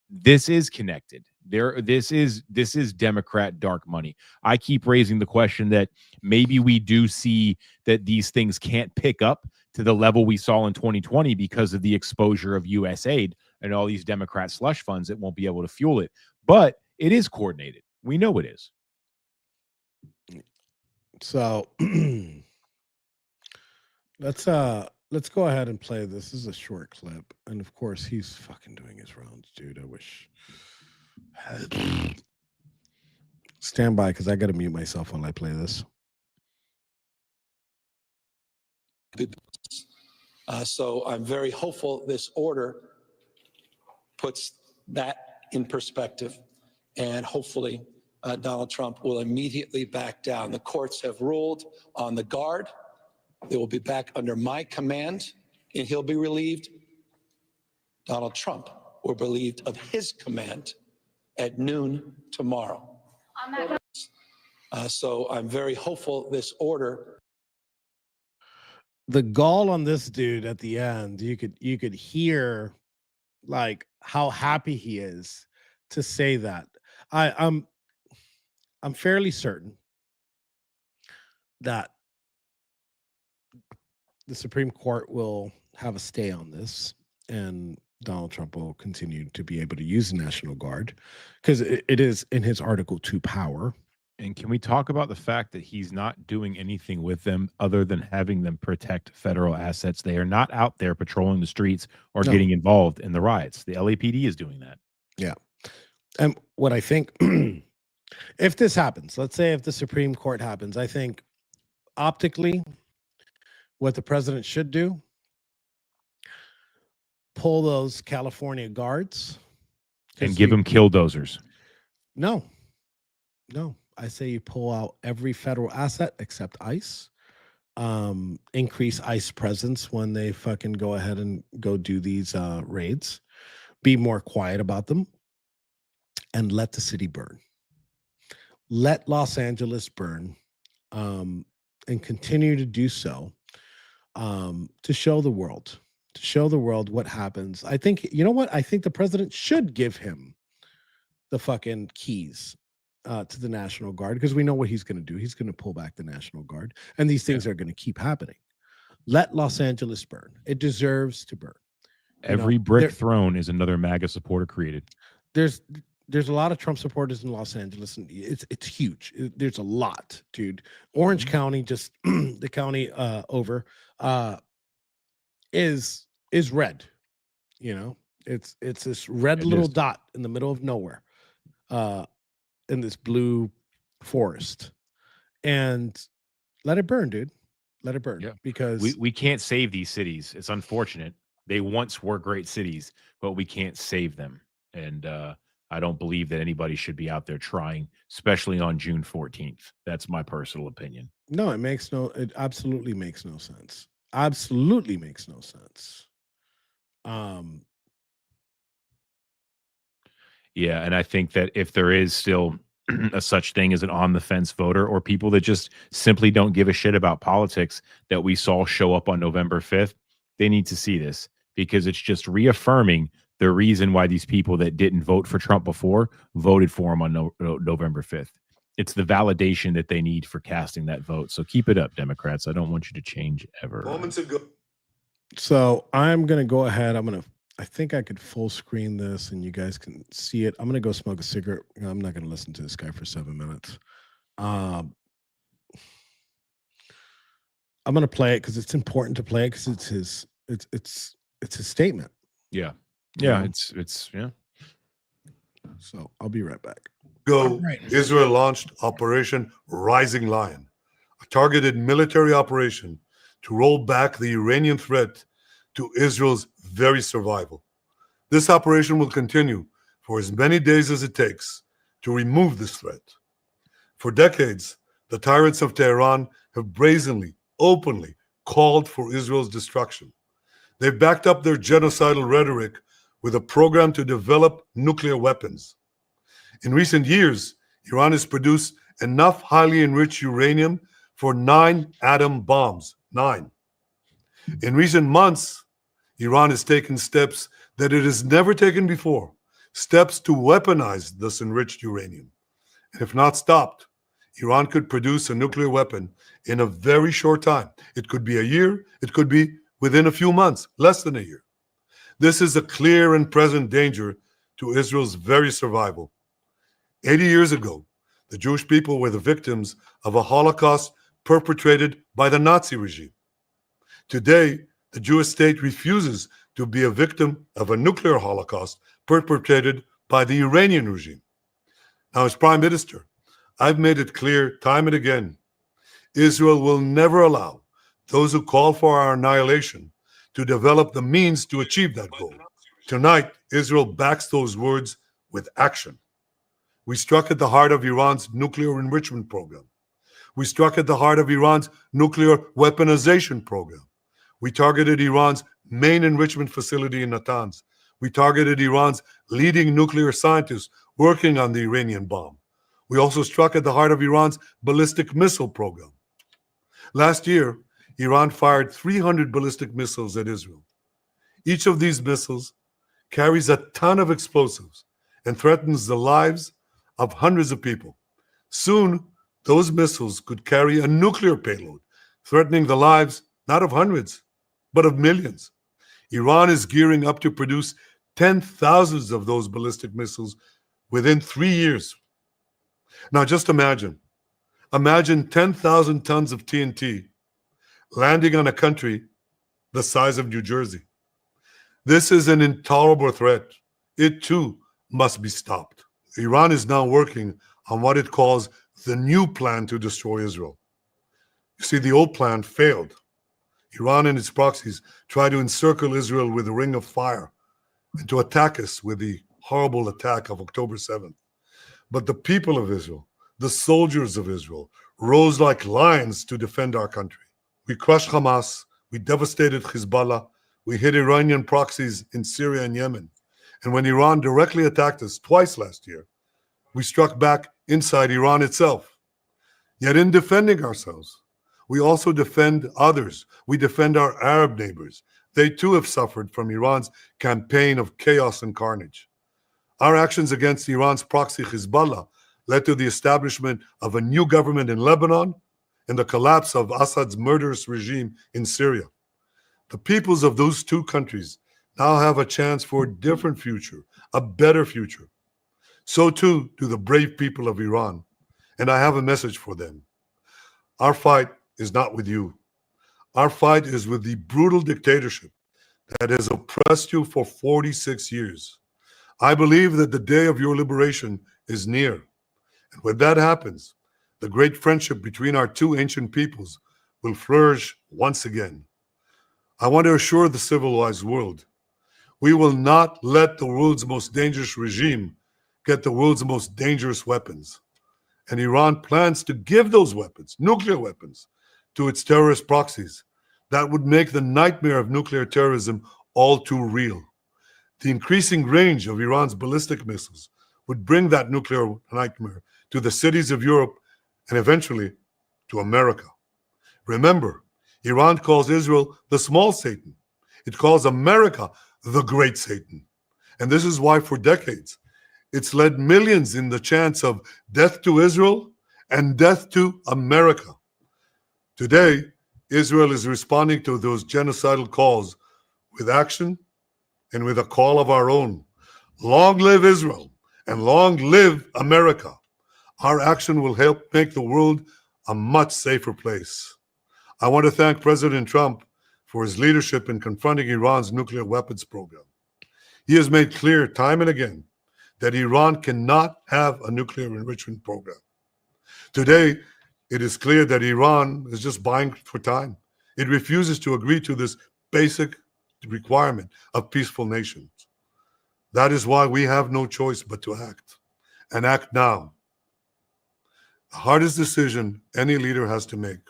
Speaker 5: This is connected. This is Democrat dark money. I keep raising the question that maybe we do see that these things can't pick up to the level we saw in 2020 because of the exposure of U.S. aid and all these Democrat slush funds that won't be able to fuel it. But it is coordinated. We know it is.
Speaker 4: So let's go ahead and play this. This is a short clip, and of course he's fucking doing his rounds, dude. I wish. Stand by, because I got to mute myself while I play this.
Speaker 13: So I'm very hopeful this order puts that in perspective, and hopefully Donald Trump will immediately back down. The courts have ruled on the guard. They will be back under my command, and he'll be relieved. Donald Trump will be relieved of his command at noon tomorrow. So I'm very hopeful this order.
Speaker 4: The gall on this dude at the end, you could hear like how happy he is to say that. I'm fairly certain that the Supreme Court will have a stay on this, and Donald Trump will continue to be able to use the National Guard because it is in his Article 2 power.
Speaker 5: And can we talk about the fact that he's not doing anything with them other than having them protect federal assets? They are not out there patrolling the streets or getting involved in the riots. The LAPD is doing that.
Speaker 4: Yeah. And what I think, if this happens, let's say if the Supreme Court happens, I think optically what the president should do, pull those California guards.
Speaker 5: And give them killdozers.
Speaker 4: No. I say you pull out every federal asset except ICE. Increase ICE presence when they fucking go ahead and go do these raids. Be more quiet about them. And let the city burn. Let Los Angeles burn. And continue to do so. To show the world. To show the world what happens. I think, you know what? I think the president should give him the fucking keys to the National Guard, because we know what he's going to do. He's going to pull back the National Guard, and these things are going to keep happening. Let Los Angeles burn. It deserves to burn.
Speaker 5: Every brick thrown is another MAGA supporter created.
Speaker 4: There's a lot of Trump supporters in Los Angeles, and it's huge. There's a lot, dude. Orange County, just the county over, is red. You know, it's this red little dot in the middle of nowhere, in this blue forest, and let it burn, dude. Let it burn.
Speaker 5: Yeah.
Speaker 4: Because
Speaker 5: we can't save these cities. It's unfortunate. They once were great cities, but we can't save them. And I don't believe that anybody should be out there trying, especially on June 14th. That's my personal opinion.
Speaker 4: No, it absolutely makes no sense. Absolutely makes no sense.
Speaker 5: Yeah, and I think that if there is still a such thing as an on-the-fence voter, or people that just simply don't give a shit about politics that we saw show up on November 5th, they need to see this, because it's just reaffirming the reason why these people that didn't vote for Trump before voted for him on November 5th. It's the validation that they need for casting that vote. So keep it up, Democrats. I don't want you to change ever.
Speaker 14: Moments ago.
Speaker 4: So I'm going to go ahead. I think I could full screen this and you guys can see it. I'm going to go smoke a cigarette. I'm not going to listen to this guy for 7 minutes. I'm going to play it because it's important to play it, because it's his statement.
Speaker 5: Yeah. Yeah,
Speaker 4: know?
Speaker 5: it's yeah.
Speaker 4: So I'll be right back.
Speaker 14: Ago, Israel launched Operation Rising Lion, a targeted military operation to roll back the Iranian threat to Israel's very survival. This operation will continue for as many days as it takes to remove this threat. For decades, the tyrants of Tehran have brazenly, openly called for Israel's destruction. They've backed up their genocidal rhetoric with a program to develop nuclear weapons. In recent years, Iran has produced enough highly enriched uranium for 9 atom bombs. 9. In recent months, Iran has taken steps that it has never taken before, steps to weaponize this enriched uranium. And if not stopped, Iran could produce a nuclear weapon in a very short time. It could be a year, it could be within a few months, less than a year. This is a clear and present danger to Israel's very survival. 80 years ago, the Jewish people were the victims of a Holocaust perpetrated by the Nazi regime. Today, the Jewish state refuses to be a victim of a nuclear Holocaust perpetrated by the Iranian regime. Now, as Prime Minister, I've made it clear time and again, Israel will never allow those who call for our annihilation to develop the means to achieve that goal. Tonight, Israel backs those words with action. We struck at the heart of Iran's nuclear enrichment program. We struck at the heart of Iran's nuclear weaponization program. We targeted Iran's main enrichment facility in Natanz. We targeted Iran's leading nuclear scientists working on the Iranian bomb. We also struck at the heart of Iran's ballistic missile program. Last year, Iran fired 300 ballistic missiles at Israel. Each of these missiles carries a ton of explosives and threatens the lives of hundreds of people. Soon, those missiles could carry a nuclear payload, threatening the lives not of hundreds, but of millions. Iran is gearing up to produce 10,000 of those ballistic missiles within 3 years. Now just imagine 10,000 tons of TNT landing on a country the size of New Jersey. This is an intolerable threat. It too must be stopped. Iran is now working on what it calls the new plan to destroy Israel. You see, the old plan failed. Iran and its proxies tried to encircle Israel with a ring of fire and to attack us with the horrible attack of October 7th. But the people of Israel, the soldiers of Israel, rose like lions to defend our country. We crushed Hamas, we devastated Hezbollah, we hit Iranian proxies in Syria and Yemen. And when Iran directly attacked us twice last year, we struck back inside Iran itself. Yet in defending ourselves, we also defend others. We defend our Arab neighbors. They too have suffered from Iran's campaign of chaos and carnage. Our actions against Iran's proxy Hezbollah led to the establishment of a new government in Lebanon and the collapse of Assad's murderous regime in Syria. The peoples of those two countries now have a chance for a different future, a better future. So too do the brave people of Iran, and I have a message for them. Our fight is not with you. Our fight is with the brutal dictatorship that has oppressed you for 46 years. I believe that the day of your liberation is near. And when that happens, the great friendship between our two ancient peoples will flourish once again. I want to assure the civilized world, we will not let the world's most dangerous regime get the world's most dangerous weapons. And Iran plans to give those weapons, nuclear weapons, to its terrorist proxies. That would make the nightmare of nuclear terrorism all too real. The increasing range of Iran's ballistic missiles would bring that nuclear nightmare to the cities of Europe and eventually to America. Remember, Iran calls Israel the small Satan. It calls America the great Satan. And this is why for decades, it's led millions in the chants of death to Israel and death to America. Today, Israel is responding to those genocidal calls with action and with a call of our own. Long live Israel and long live America. Our action will help make the world a much safer place. I want to thank President Trump for his leadership in confronting Iran's nuclear weapons program. He has made clear time and again that Iran cannot have a nuclear enrichment program. Today, it is clear that Iran is just buying for time. It refuses to agree to this basic requirement of peaceful nations. That is why we have no choice but to act, and act now. The hardest decision any leader has to make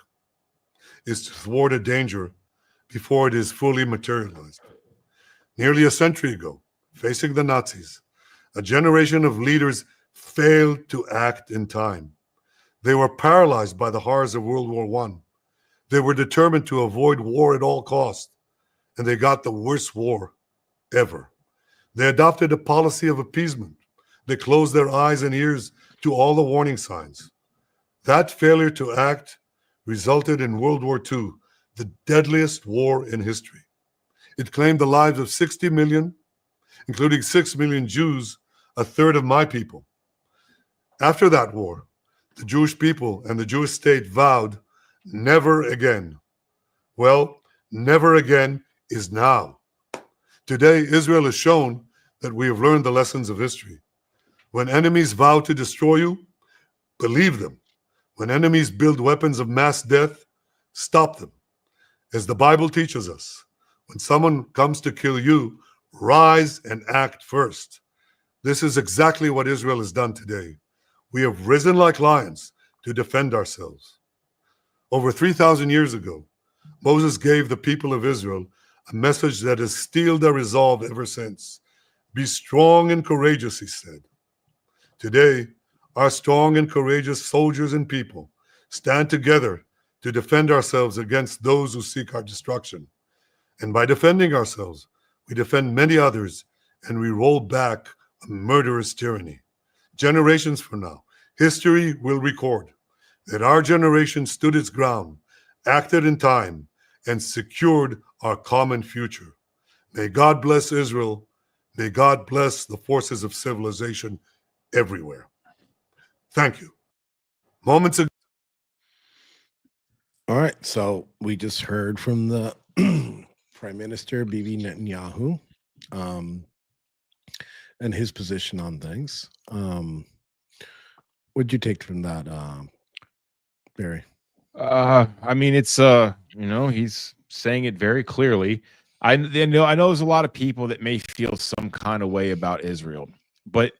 Speaker 14: is to thwart a danger before it is fully materialized. Nearly a century ago, facing the Nazis, a generation of leaders failed to act in time. They were paralyzed by the horrors of World War I. They were determined to avoid war at all costs, and they got the worst war ever. They adopted a policy of appeasement. They closed their eyes and ears to all the warning signs. That failure to act resulted in World War II, the deadliest war in history. It claimed the lives of 60 million, including 6 million Jews, a third of my people. After that war, the Jewish people and the Jewish state vowed never again. Well, never again is now. Today, Israel has shown that we have learned the lessons of history. When enemies vow to destroy you, believe them. When enemies build weapons of mass death, stop them. As the Bible teaches us, when someone comes to kill you, rise and act first. This is exactly what Israel has done today. We have risen like lions to defend ourselves. Over 3,000 years ago, Moses gave the people of Israel a message that has steeled their resolve ever since. Be strong and courageous, he said. Today, our strong and courageous soldiers and people stand together to defend ourselves against those who seek our destruction. And by defending ourselves, we defend many others, and we roll back a murderous tyranny. Generations from now, history will record that our generation stood its ground, acted in time, and secured our common future. May God bless Israel. May God bless the forces of civilization everywhere. Thank you. Moments ago.
Speaker 4: All right, so we just heard from the Prime Minister Bibi Netanyahu and his position on things. What'd you take from that, Barry?
Speaker 5: I mean, it's he's saying it very clearly. I know there's a lot of people that may feel some kind of way about Israel, but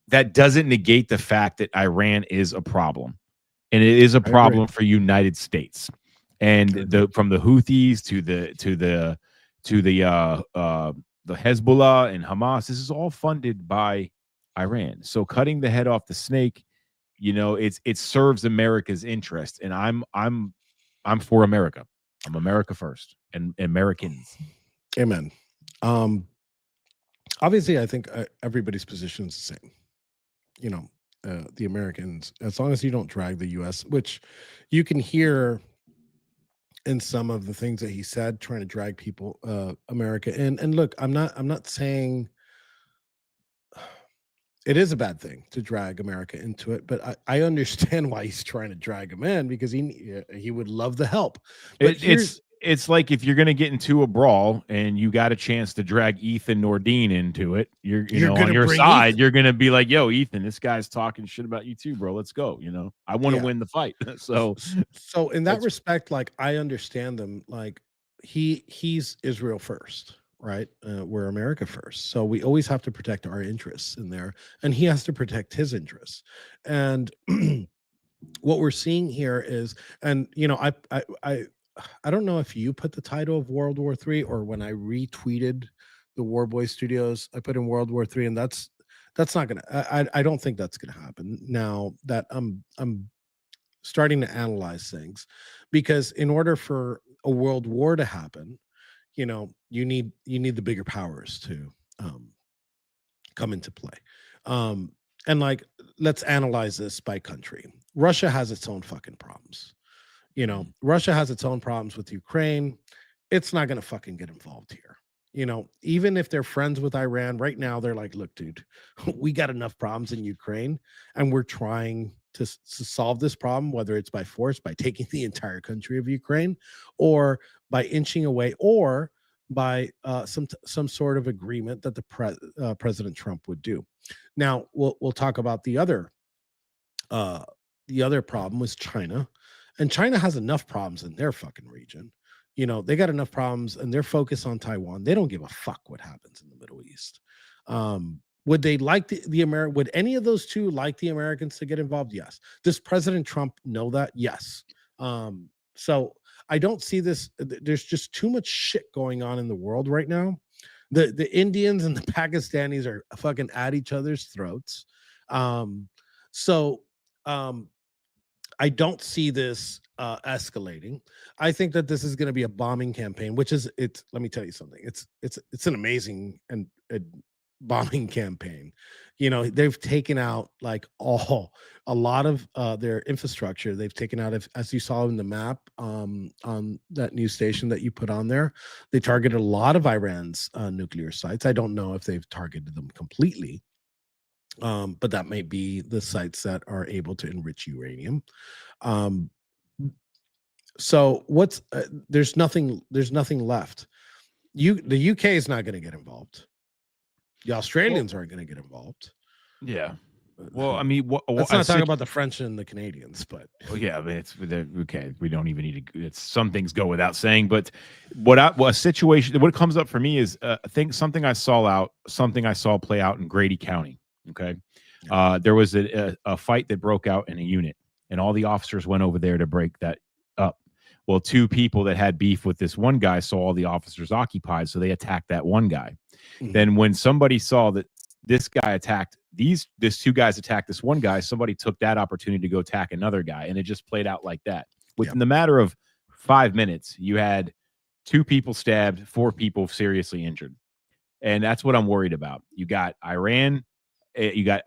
Speaker 5: that doesn't negate the fact that Iran is a problem, and it is a problem for United States. And from the Houthis to the Hezbollah and Hamas, this is all funded by Iran. So cutting the head off the snake, it serves America's interest, and I'm for America. I'm America first, and Americans.
Speaker 4: Amen. Obviously, I think everybody's position is the same. The Americans, as long as you don't drag the U.S., which you can hear in some of the things that he said, trying to drag people, America in. And look, I'm not saying it is a bad thing to drag America into it, but I understand why he's trying to drag him in, because he would love the help. But
Speaker 5: It's like if you're going to get into a brawl and you got a chance to drag Ethan Nordine into it, you're on your side. Ethan. You're going to be like, "Yo, Ethan, this guy's talking shit about you too, bro. Let's go." I want to win the fight. So
Speaker 4: in that respect, like, I understand them. Like, he's Israel first, right? We're America first. So we always have to protect our interests in there, and he has to protect his interests. And what we're seeing here is, and I don't know if you put the title of World War III, or when I retweeted the War Boy Studios, I put in World War III, and that's not gonna. I don't think that's gonna happen now that I'm starting to analyze things, because in order for a world war to happen, you need the bigger powers to come into play. And like, let's analyze this by country. Russia has its own fucking problems. Russia has its own problems with Ukraine. It's not going to fucking get involved here. Even if they're friends with Iran right now, they're like, look, dude, we got enough problems in Ukraine, and we're trying to solve this problem, whether it's by force, by taking the entire country of Ukraine, or by inching away, or by some sort of agreement that President Trump would do. Now we'll talk about the other problem was China, and China has enough problems in their fucking region. You know, they got enough problems, and they're focused on Taiwan. They don't give a fuck what happens in the Middle East. Would they like would any of those two like the Americans to get involved? Yes. Does President Trump know that? Yes. So I don't see this. There's just too much shit going on in the world right now. The Indians and the Pakistanis are fucking at each other's throats. I don't see this escalating. I think that this is going to be a bombing campaign, which is let me tell you something. It's an amazing and bombing campaign. You know, they've taken out like a lot of their infrastructure. They've taken out, as you saw in the map on that news station that you put on there, they targeted a lot of Iran's nuclear sites. I don't know if they've targeted them completely, but that may be the sites that are able to enrich uranium. So there's nothing left. The UK is not going to get involved. The Australians aren't going to get involved.
Speaker 5: Yeah. Well, I mean,
Speaker 4: let's not talk about the French and the Canadians, but
Speaker 5: yeah, I mean, it's okay. We don't even need to. Some things go without saying, but what comes up for me is something I saw play out in Grady County. Okay, there was a fight that broke out in a unit, and all the officers went over there to break that up. Well, two people that had beef with this one guy saw all the officers occupied, so they attacked that one guy. Mm-hmm. Then when somebody saw that this guy attacked these two guys attacked this one guy, somebody took that opportunity to go attack another guy, and it just played out like that. Within the matter of 5 minutes, you had 2 people stabbed, 4 people seriously injured. And that's what I'm worried about. You got Iran, you got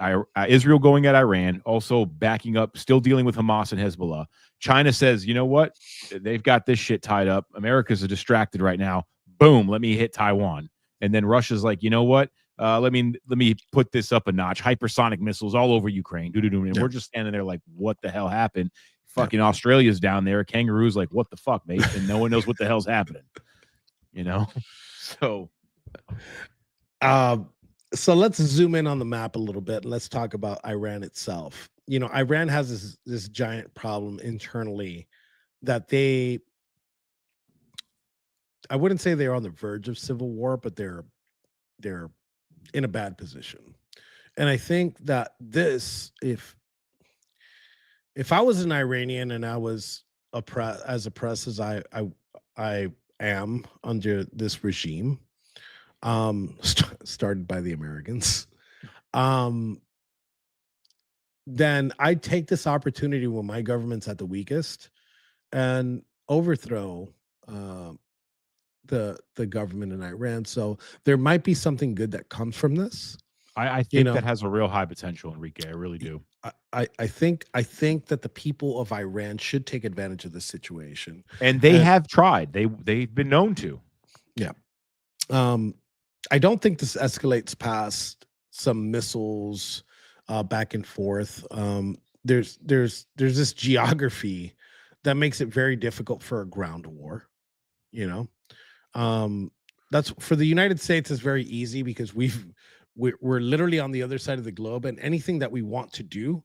Speaker 5: Israel going at Iran, also backing up, still dealing with Hamas and Hezbollah. China says, you know what? They've got this shit tied up. America's distracted right now. Boom, let me hit Taiwan. And then Russia's like, you know what? Let me put this up a notch. Hypersonic missiles all over Ukraine. And we're just standing there like, what the hell happened? Fucking Australia's down there. Kangaroo's like, what the fuck, mate? And no one knows what the hell's happening. You know?
Speaker 4: So let's zoom in on the map a little bit. And let's talk about Iran itself. You know, Iran has this giant problem internally that I wouldn't say they're on the verge of civil war, but they're in a bad position. And I think that if I was an Iranian and I was as oppressed as I am under this regime, started by the Americans, then I'd take this opportunity when my government's at the weakest and overthrow the government in Iran. So there might be something good that comes from this.
Speaker 5: I think that has a real high potential, Enrique. I really do.
Speaker 4: I think that the people of Iran should take advantage of this situation,
Speaker 5: and they have tried. They've been known to.
Speaker 4: Yeah. I don't think this escalates past some missiles back and forth. There's this geography that makes it very difficult for a ground war. You know, that's for the United States is very easy because we're literally on the other side of the globe, and anything that we want to do,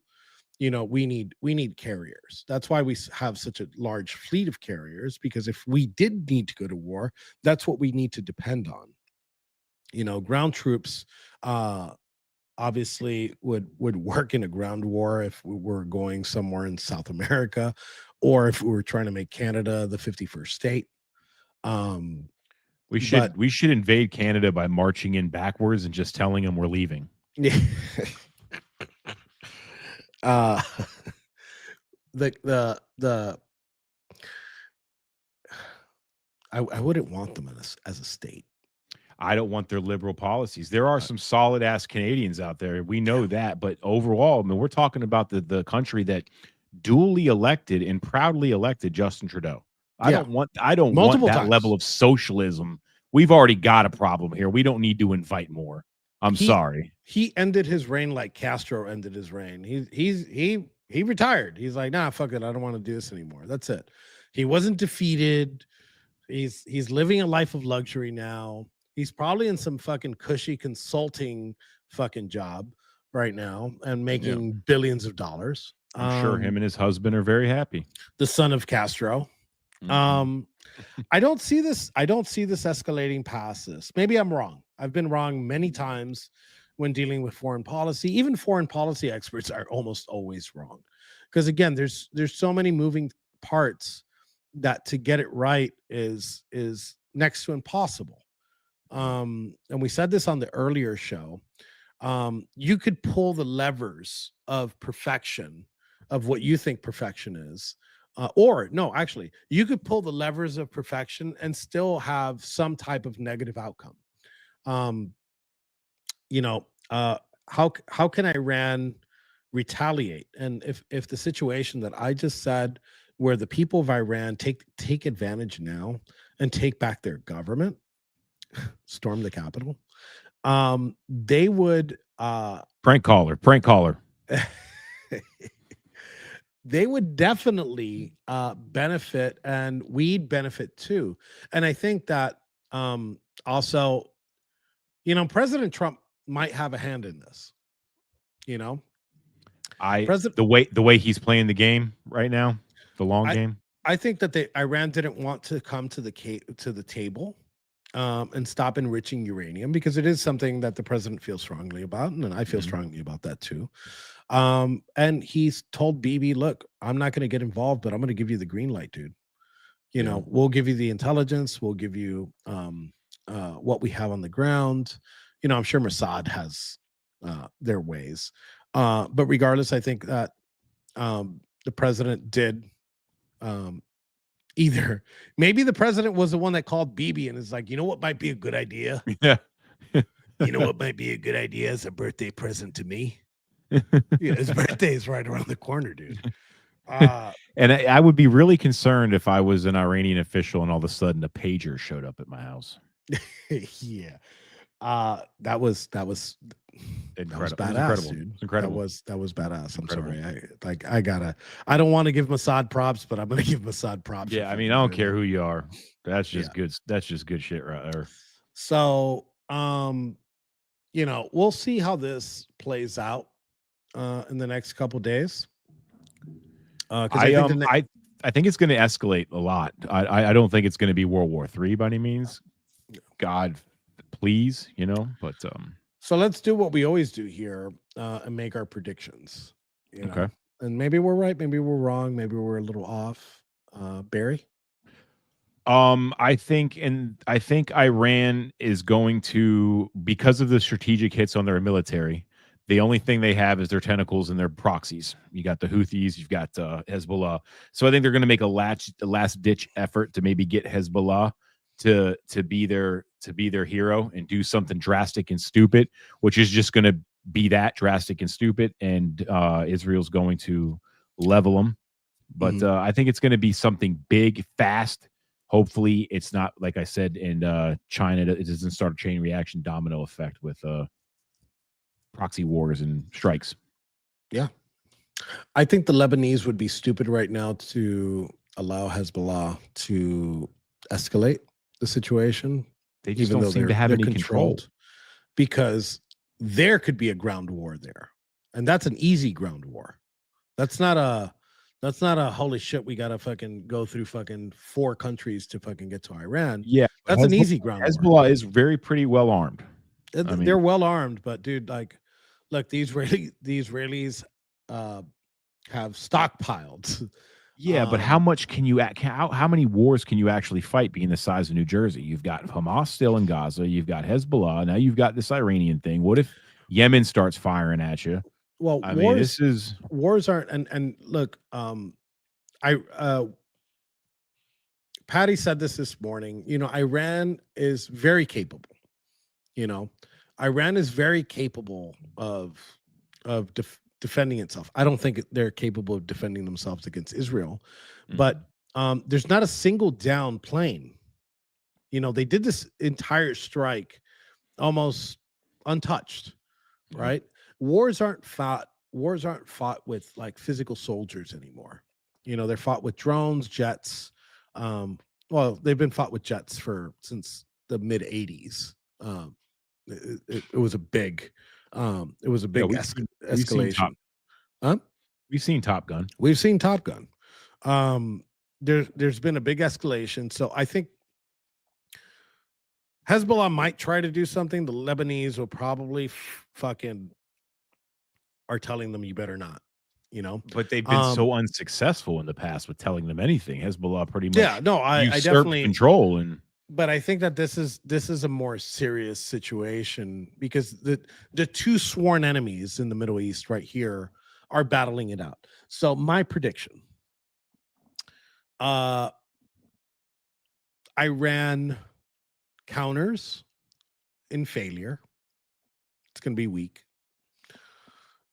Speaker 4: you know, we need carriers. That's why we have such a large fleet of carriers, because if we did need to go to war, that's what we need to depend on. You know, ground troops obviously would work in a ground war if we were going somewhere in South America, or if we were trying to make Canada the 51st state.
Speaker 5: We should invade Canada by marching in backwards and just telling them we're leaving.
Speaker 4: Yeah. I wouldn't want them as a state.
Speaker 5: I don't want their liberal policies. There are some solid ass Canadians out there. We know that, but overall, I mean, we're talking about the country that duly elected and proudly elected Justin Trudeau. I don't want that level of socialism. We've already got a problem here. We don't need to invite more. I'm sorry.
Speaker 4: He ended his reign like Castro ended his reign. He retired. He's like, nah, fuck it. I don't want to do this anymore. That's it. He wasn't defeated. He's living a life of luxury now. He's probably in some fucking cushy consulting fucking job right now and making billions of dollars.
Speaker 5: I'm sure him and his husband are very happy.
Speaker 4: The son of Castro. I don't see this escalating past this. Maybe I'm wrong. I've been wrong many times when dealing with foreign policy. Even foreign policy experts are almost always wrong. Because again, there's so many moving parts that to get it right is next to impossible. And we said this on the earlier show. You could pull the levers of perfection, of what you think perfection is. Or no, actually, you could pull the levers of perfection and still have some type of negative outcome. How can Iran retaliate? And if the situation that I just said, where the people of Iran take advantage now and take back their government, storm the capital, they would
Speaker 5: prank caller.
Speaker 4: They would definitely benefit, and we'd benefit too. And I think that also, President Trump might have a hand in this.
Speaker 5: The way he's playing the game right now, the long game.
Speaker 4: I think that Iran didn't want to come to the table and stop enriching uranium, because it is something that the president feels strongly about, and I feel strongly about that too. And he's told Bibi, look, I'm not going to get involved, but I'm going to give you the green light, dude. We'll give you the intelligence. We'll give you what we have on the ground. I'm sure Mossad has their ways. But regardless, I think that the president did either. Maybe the president was the one that called Bibi and is like, you know what might be a good idea?
Speaker 5: Yeah.
Speaker 4: You know what might be a good idea as a birthday present to me? His birthday is right around the corner, dude.
Speaker 5: And I would be really concerned if I was an Iranian official and all of a sudden a pager showed up at my house.
Speaker 4: Yeah. That was
Speaker 5: incredible.
Speaker 4: That was badass,
Speaker 5: Incredible.
Speaker 4: dude.
Speaker 5: It's incredible.
Speaker 4: That was badass. I'm
Speaker 5: Incredible.
Speaker 4: sorry. I don't want to give Mossad props, but I'm gonna give Mossad props.
Speaker 5: Yeah, I mean, I don't care who you are. That's just good. That's just good shit right there.
Speaker 4: So, we'll see how this plays out in the next couple days.
Speaker 5: I think it's going to escalate a lot. I don't think it's going to be World War III by any means. God, please, But
Speaker 4: so let's do what we always do here and make our predictions.
Speaker 5: Okay.
Speaker 4: And maybe we're right, maybe we're wrong, maybe we're a little off. Barry?
Speaker 5: I think Iran is going to, because of the strategic hits on their military, the only thing they have is their tentacles and their proxies. You got the Houthis, you've got Hezbollah. So I think they're going to make a last ditch effort to maybe get Hezbollah to be their hero and do something drastic and stupid, which is just going to be that drastic and stupid. And Israel's going to level them. But I think it's going to be something big, fast. Hopefully it's not, like I said, in China, it doesn't start a chain reaction domino effect with proxy wars and strikes.
Speaker 4: Yeah. I think the Lebanese would be stupid right now to allow Hezbollah to escalate the situation.
Speaker 5: They just don't seem to have any control.
Speaker 4: Because there could be a ground war there. And that's an easy ground war. That's not a holy shit, we gotta fucking go through fucking 4 countries to fucking get to Iran.
Speaker 5: Yeah.
Speaker 4: That's an easy ground war.
Speaker 5: Hezbollah is pretty well armed.
Speaker 4: They're well armed, but dude, like, look, the Israelis have stockpiled.
Speaker 5: Yeah, but how much can you? How many wars can you actually fight? Being the size of New Jersey, you've got Hamas still in Gaza, you've got Hezbollah, now you've got this Iranian thing. What if Yemen starts firing at you?
Speaker 4: Well,
Speaker 5: I mean,
Speaker 4: wars aren't. And look, Patty said this morning. Iran is very capable. Iran is very capable of defending itself. I don't think they're capable of defending themselves against Israel, but there's not a single down plane. They did this entire strike almost untouched, right? Wars aren't fought with like physical soldiers anymore. They're fought with drones, jets, well, they've been fought with jets since the mid 80s. It was a big
Speaker 5: we've seen
Speaker 4: escalation.
Speaker 5: We've seen Top Gun.
Speaker 4: We've seen Top Gun. There's been a big escalation. So I think Hezbollah might try to do something. The Lebanese will probably fucking are telling them you better not,
Speaker 5: But they've been so unsuccessful in the past with telling them anything. Hezbollah pretty much
Speaker 4: I
Speaker 5: usurped
Speaker 4: definitely
Speaker 5: control.
Speaker 4: But I think that this is a more serious situation because the two sworn enemies in the Middle East right here are battling it out. So my prediction, Iran counters in failure. It's going to be weak.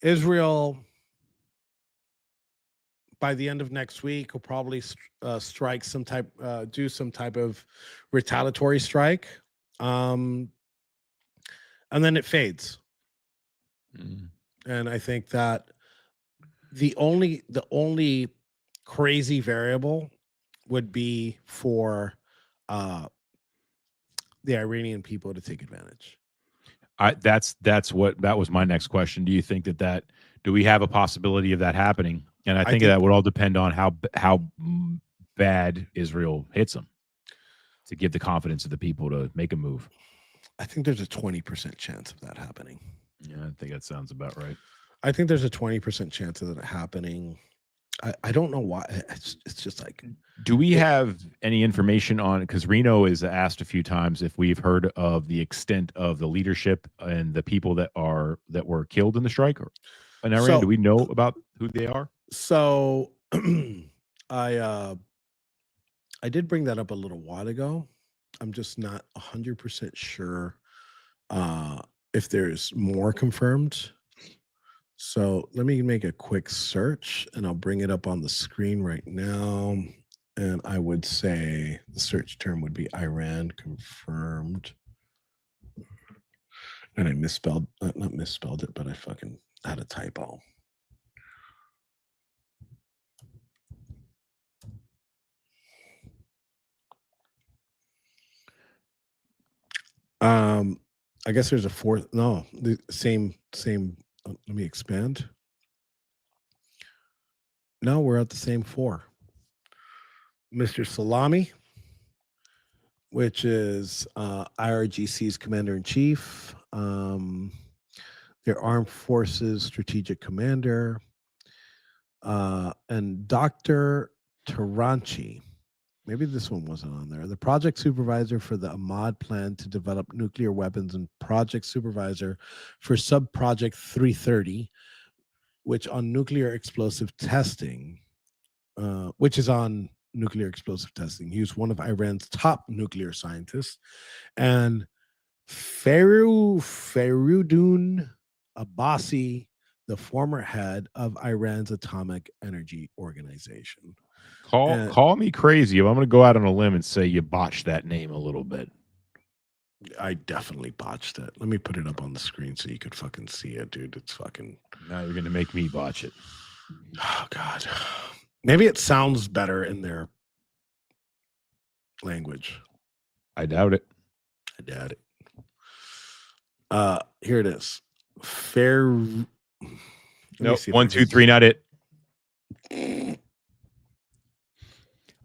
Speaker 4: Israel, by the end of next week, will probably strike do some type of retaliatory strike, and then it fades. And I think that the only crazy variable would be for the Iranian people to take advantage.
Speaker 5: That was my next question. Do you think do we have a possibility of that happening? And I think that would all depend on how bad Israel hits them to give the confidence of the people to make a move.
Speaker 4: I think there's a 20% chance of that happening.
Speaker 5: Yeah, I think that sounds about right.
Speaker 4: I think there's a 20% chance of that happening. I don't know why. It's just like.
Speaker 5: Do we have any information on, because Reno is asked a few times if we've heard of the extent of the leadership and the people that were killed in the strike in Iran? Do we know about who they are?
Speaker 4: So I did bring that up a little while ago. I'm just not 100% sure if there's more confirmed. So let me make a quick search and I'll bring it up on the screen right now. And I would say the search term would be Iran confirmed. And I not misspelled it, but I fucking had a typo. I guess there's a fourth. No, the same. Let me expand. No, we're at the same four. Mr. Salami, which is IRGC's commander-in-chief, their armed forces strategic commander, and Dr. Taranchi. Maybe this one wasn't on there. The project supervisor for the Ahmad plan to develop nuclear weapons and project supervisor for sub-project 330, which is on nuclear explosive testing. He was one of Iran's top nuclear scientists. And Faroudun Abbasi, the former head of Iran's Atomic Energy Organization.
Speaker 5: Call me crazy, but I'm going to go out on a limb and say you botched that name a little bit.
Speaker 4: I definitely botched it. Let me put it up on the screen so you could fucking see it, dude. It's fucking.
Speaker 5: Now you're going to make me botch it.
Speaker 4: Oh, God. Maybe it sounds better in their language.
Speaker 5: I doubt it.
Speaker 4: Here it is. Fair.
Speaker 5: Nope. 1, 2, 3, not it.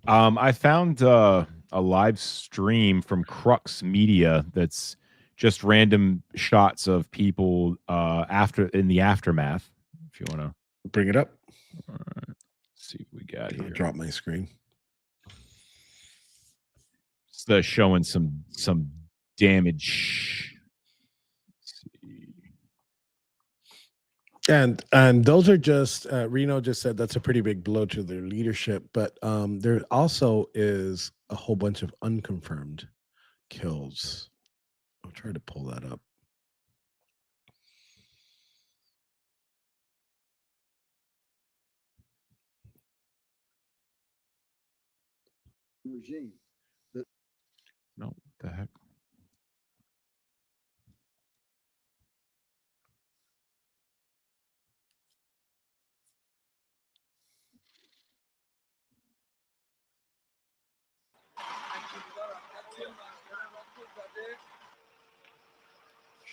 Speaker 5: I found a live stream from Crux Media that's just random shots of people in the aftermath. If you want to
Speaker 4: bring it up.
Speaker 5: All right. Let's see what we got here.
Speaker 4: Drop my screen.
Speaker 5: It's showing some damage.
Speaker 4: And those are just Reno just said that's a pretty big blow to their leadership, but there also is a whole bunch of unconfirmed kills. I'll try to pull that up.
Speaker 7: Regime.
Speaker 5: No, what the heck?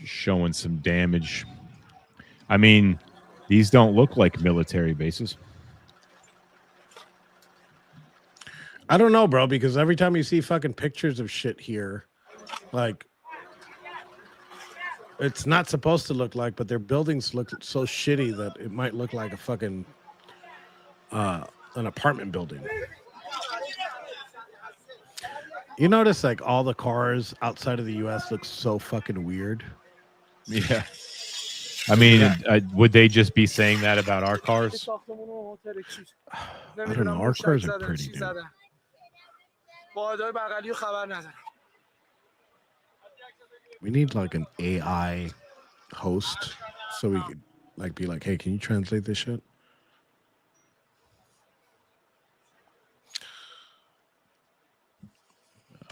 Speaker 5: Showing some damage. I mean, these don't look like military bases.
Speaker 4: I don't know, bro, because every time you see fucking pictures of shit here, like, it's not supposed to look like, but their buildings look so shitty that it might look like a fucking an apartment building. You notice like all the cars outside of the US look so fucking weird.
Speaker 5: Yeah. I mean, would they just be saying that about our cars?
Speaker 4: I don't know. Our cars are pretty, dude. We need like an AI host so we could like be like, hey, can you translate this shit?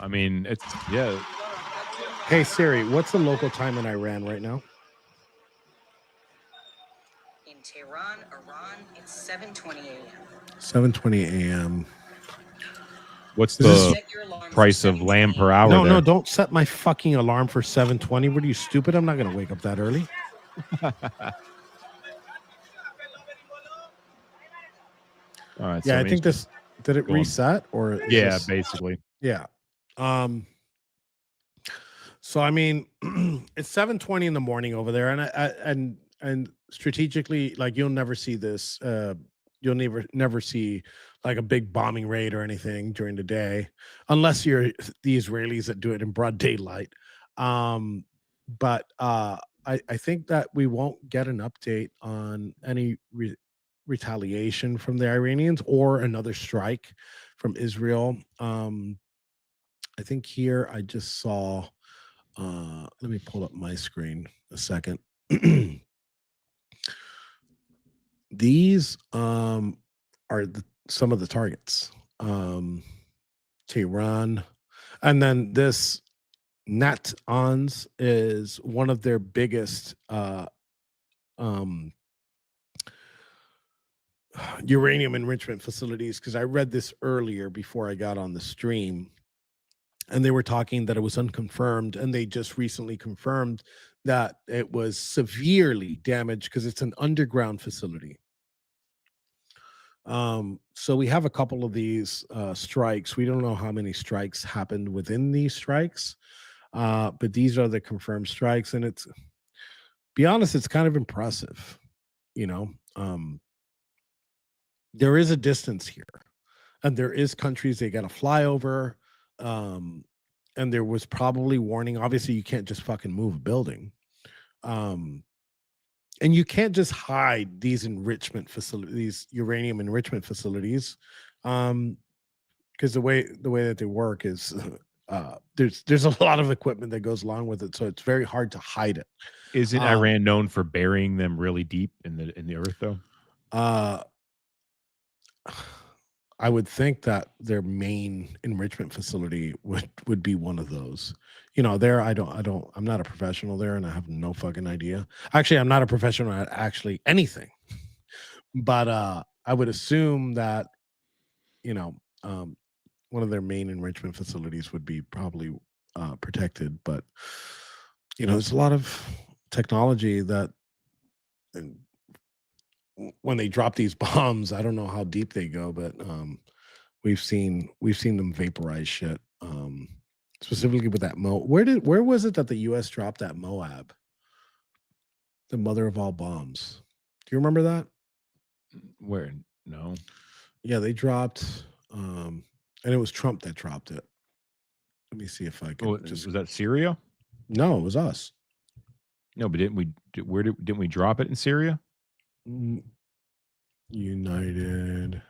Speaker 5: I mean, it's yeah.
Speaker 4: Hey Siri, what's the local time in Iran right now?
Speaker 8: In Tehran, Iran, it's 7:20 a.m.
Speaker 4: 7:20 a.m.
Speaker 5: What's the price of lamb per hour?
Speaker 4: No,
Speaker 5: there?
Speaker 4: don't set my fucking alarm for 7:20. What are you, stupid? I'm not gonna wake up that early.
Speaker 5: All right.
Speaker 4: Yeah,
Speaker 5: so
Speaker 4: I think this did it
Speaker 5: Go on.
Speaker 4: reset or is
Speaker 5: Yeah,
Speaker 4: this-
Speaker 5: basically.
Speaker 4: Yeah. So I mean, it's 7:20 in the morning over there, and strategically, like you'll never see this. You'll never see like a big bombing raid or anything during the day, unless you're the Israelis that do it in broad daylight. But I think that we won't get an update on any retaliation from the Iranians or another strike from Israel. I think here I just saw. Let me pull up my screen a second. These are some of the targets. Tehran, and then this Natanz is one of their biggest uranium enrichment facilities, because I read this earlier before I got on the stream, and they were talking that it was unconfirmed, and they just recently confirmed that it was severely damaged because it's an underground facility. So we have a couple of these strikes. We don't know how many strikes happened within these strikes, but these are the confirmed strikes, and it's, be honest, it's kind of impressive. You know, there is a distance here, and there is countries they got to fly over. And there was probably warning. Obviously, you can't just fucking move a building. And you can't just hide these enrichment facilities, uranium enrichment facilities, because the way that they work is there's a lot of equipment that goes along with it, so it's very hard to hide it.
Speaker 5: Isn't Iran known for burying them really deep in the earth, though?
Speaker 4: I would think that their main enrichment facility would be one of those. You know, there I'm not a professional there, and I have no fucking idea. Actually, I'm not a professional at actually anything. But I would assume that, you know, one of their main enrichment facilities would be probably protected. But you know, there's a lot of technology that, when they drop these bombs, I don't know how deep they go, but we've seen them vaporize shit. Specifically with that where was it that the U.S. dropped that Moab, the mother of all bombs? Do you remember that?
Speaker 5: Where? No.
Speaker 4: Yeah, they dropped, and it was Trump that dropped it. Let me see if I can.
Speaker 5: Was that Syria?
Speaker 4: No, it was us.
Speaker 5: No, but didn't we drop it in Syria?
Speaker 4: United.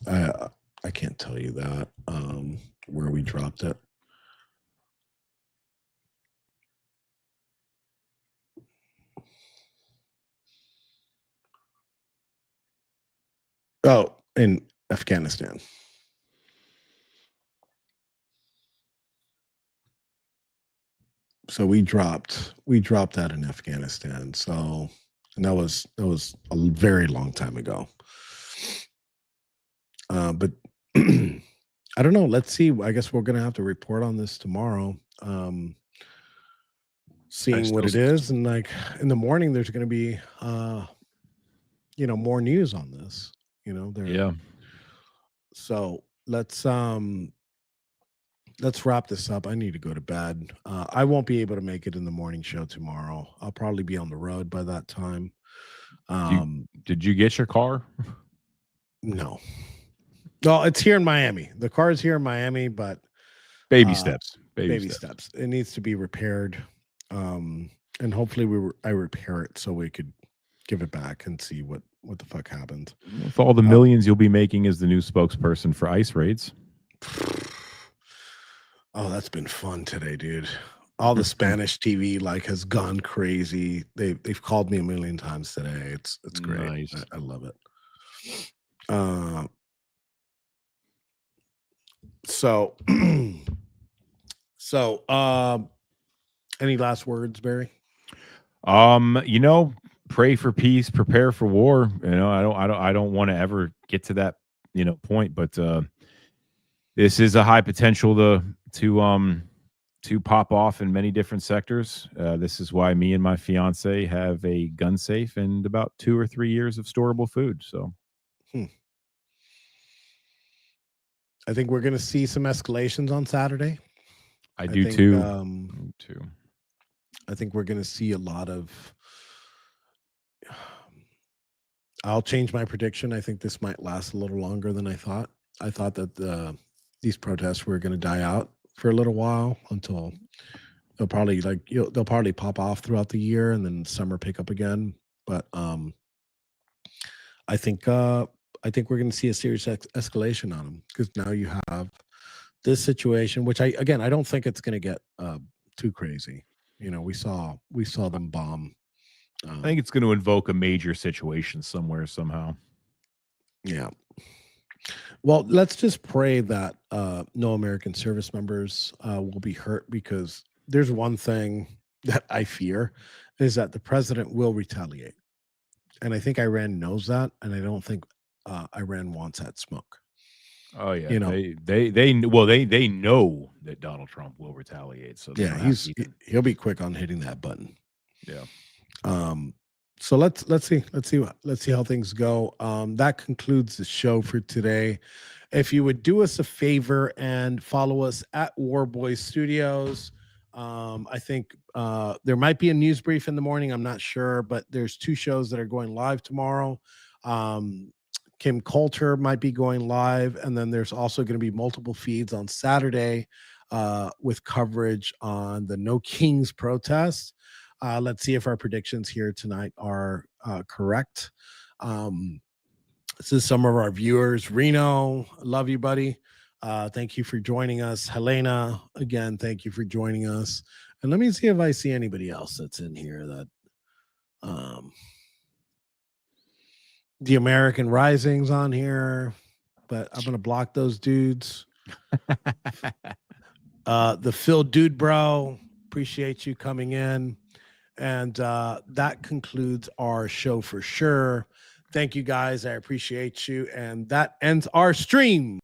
Speaker 4: I can't tell you that where we dropped it. Oh, in Afghanistan. So we dropped that in Afghanistan. So, and that was a very long time ago. But I don't know. Let's see. I guess we're gonna have to report on this tomorrow. Seeing what it is, and like in the morning, there's gonna be more news on this.
Speaker 5: Yeah.
Speaker 4: So let's wrap this up. I need to go to bed. I won't be able to make it in the morning show tomorrow. I'll probably be on the road by that time.
Speaker 5: Did you get your car?
Speaker 4: No. No, it's here in Miami. The car is here in Miami, but
Speaker 5: Baby steps.
Speaker 4: Baby steps. It needs to be repaired. And hopefully I repair it so we could give it back and see what the fuck happened.
Speaker 5: With all the millions you'll be making as the new spokesperson for ICE raids.
Speaker 4: Oh, that's been fun today, dude. All the Spanish TV has gone crazy. They've called me a million times today. It's great.
Speaker 5: Nice.
Speaker 4: I love it. Any last words, Barry?
Speaker 5: Pray for peace, prepare for war. I don't want to ever get to that, point, but this is a high potential to pop off in many different sectors. This is why me and my fiance have a gun safe and about 2 or 3 years of storable food. So
Speaker 4: I think we're going to see some escalations on Saturday.
Speaker 5: I do too.
Speaker 4: I think we're going to see a lot of. I'll change my prediction. I think this might last a little longer than I thought. I thought that these protests were going to die out for a little while until they'll probably they'll probably pop off throughout the year and then summer pick up again. But I think we're going to see a serious escalation on them because now you have this situation, which I don't think it's going to get too crazy. We saw them bomb.
Speaker 5: I think it's going to invoke a major situation somewhere, somehow.
Speaker 4: Yeah. Well, let's just pray that no American service members will be hurt, because there's one thing that I fear is that the president will retaliate. And I think Iran knows that. And I don't think Iran wants that smoke.
Speaker 5: Oh yeah, they know that Donald Trump will retaliate. So
Speaker 4: yeah, he'll be quick on hitting that button.
Speaker 5: Yeah.
Speaker 4: So let's see how things go. That concludes the show for today. If you would do us a favor and follow us at Warboy Studios. I think there might be a news brief in the morning. I'm not sure, but there's 2 shows that are going live tomorrow. Kim Coulter might be going live, and then there's also going to be multiple feeds on Saturday with coverage on the No Kings protest. Let's see if our predictions here tonight are correct. This is some of our viewers. Reno, love you, buddy. Thank you for joining us. Helena, again, thank you for joining us. And let me see if I see anybody else that's in here that the American Rising's on here, but I'm gonna block those dudes. The Phil Dude Bro, appreciate you coming in. And that concludes our show for sure. Thank you guys. I appreciate you. And that ends our stream.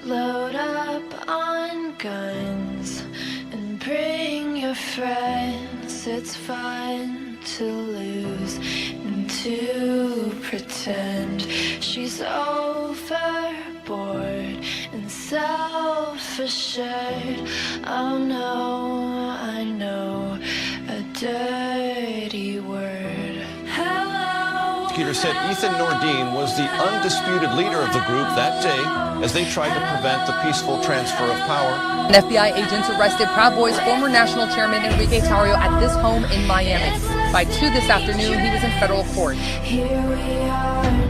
Speaker 1: Load up on guns and bring your friends. It's fun to lose and to pretend she's overboard and self-assured. Oh no, I know a dirty word. Hello.
Speaker 2: Prosecutor said Ethan Nordine was the undisputed leader of the group that day as they tried to prevent the peaceful transfer of power.
Speaker 3: An FBI agents arrested Proud Boys former national chairman Enrique Tarrio at this home in Miami. By 2 this afternoon, he was in federal court.
Speaker 1: Here we are.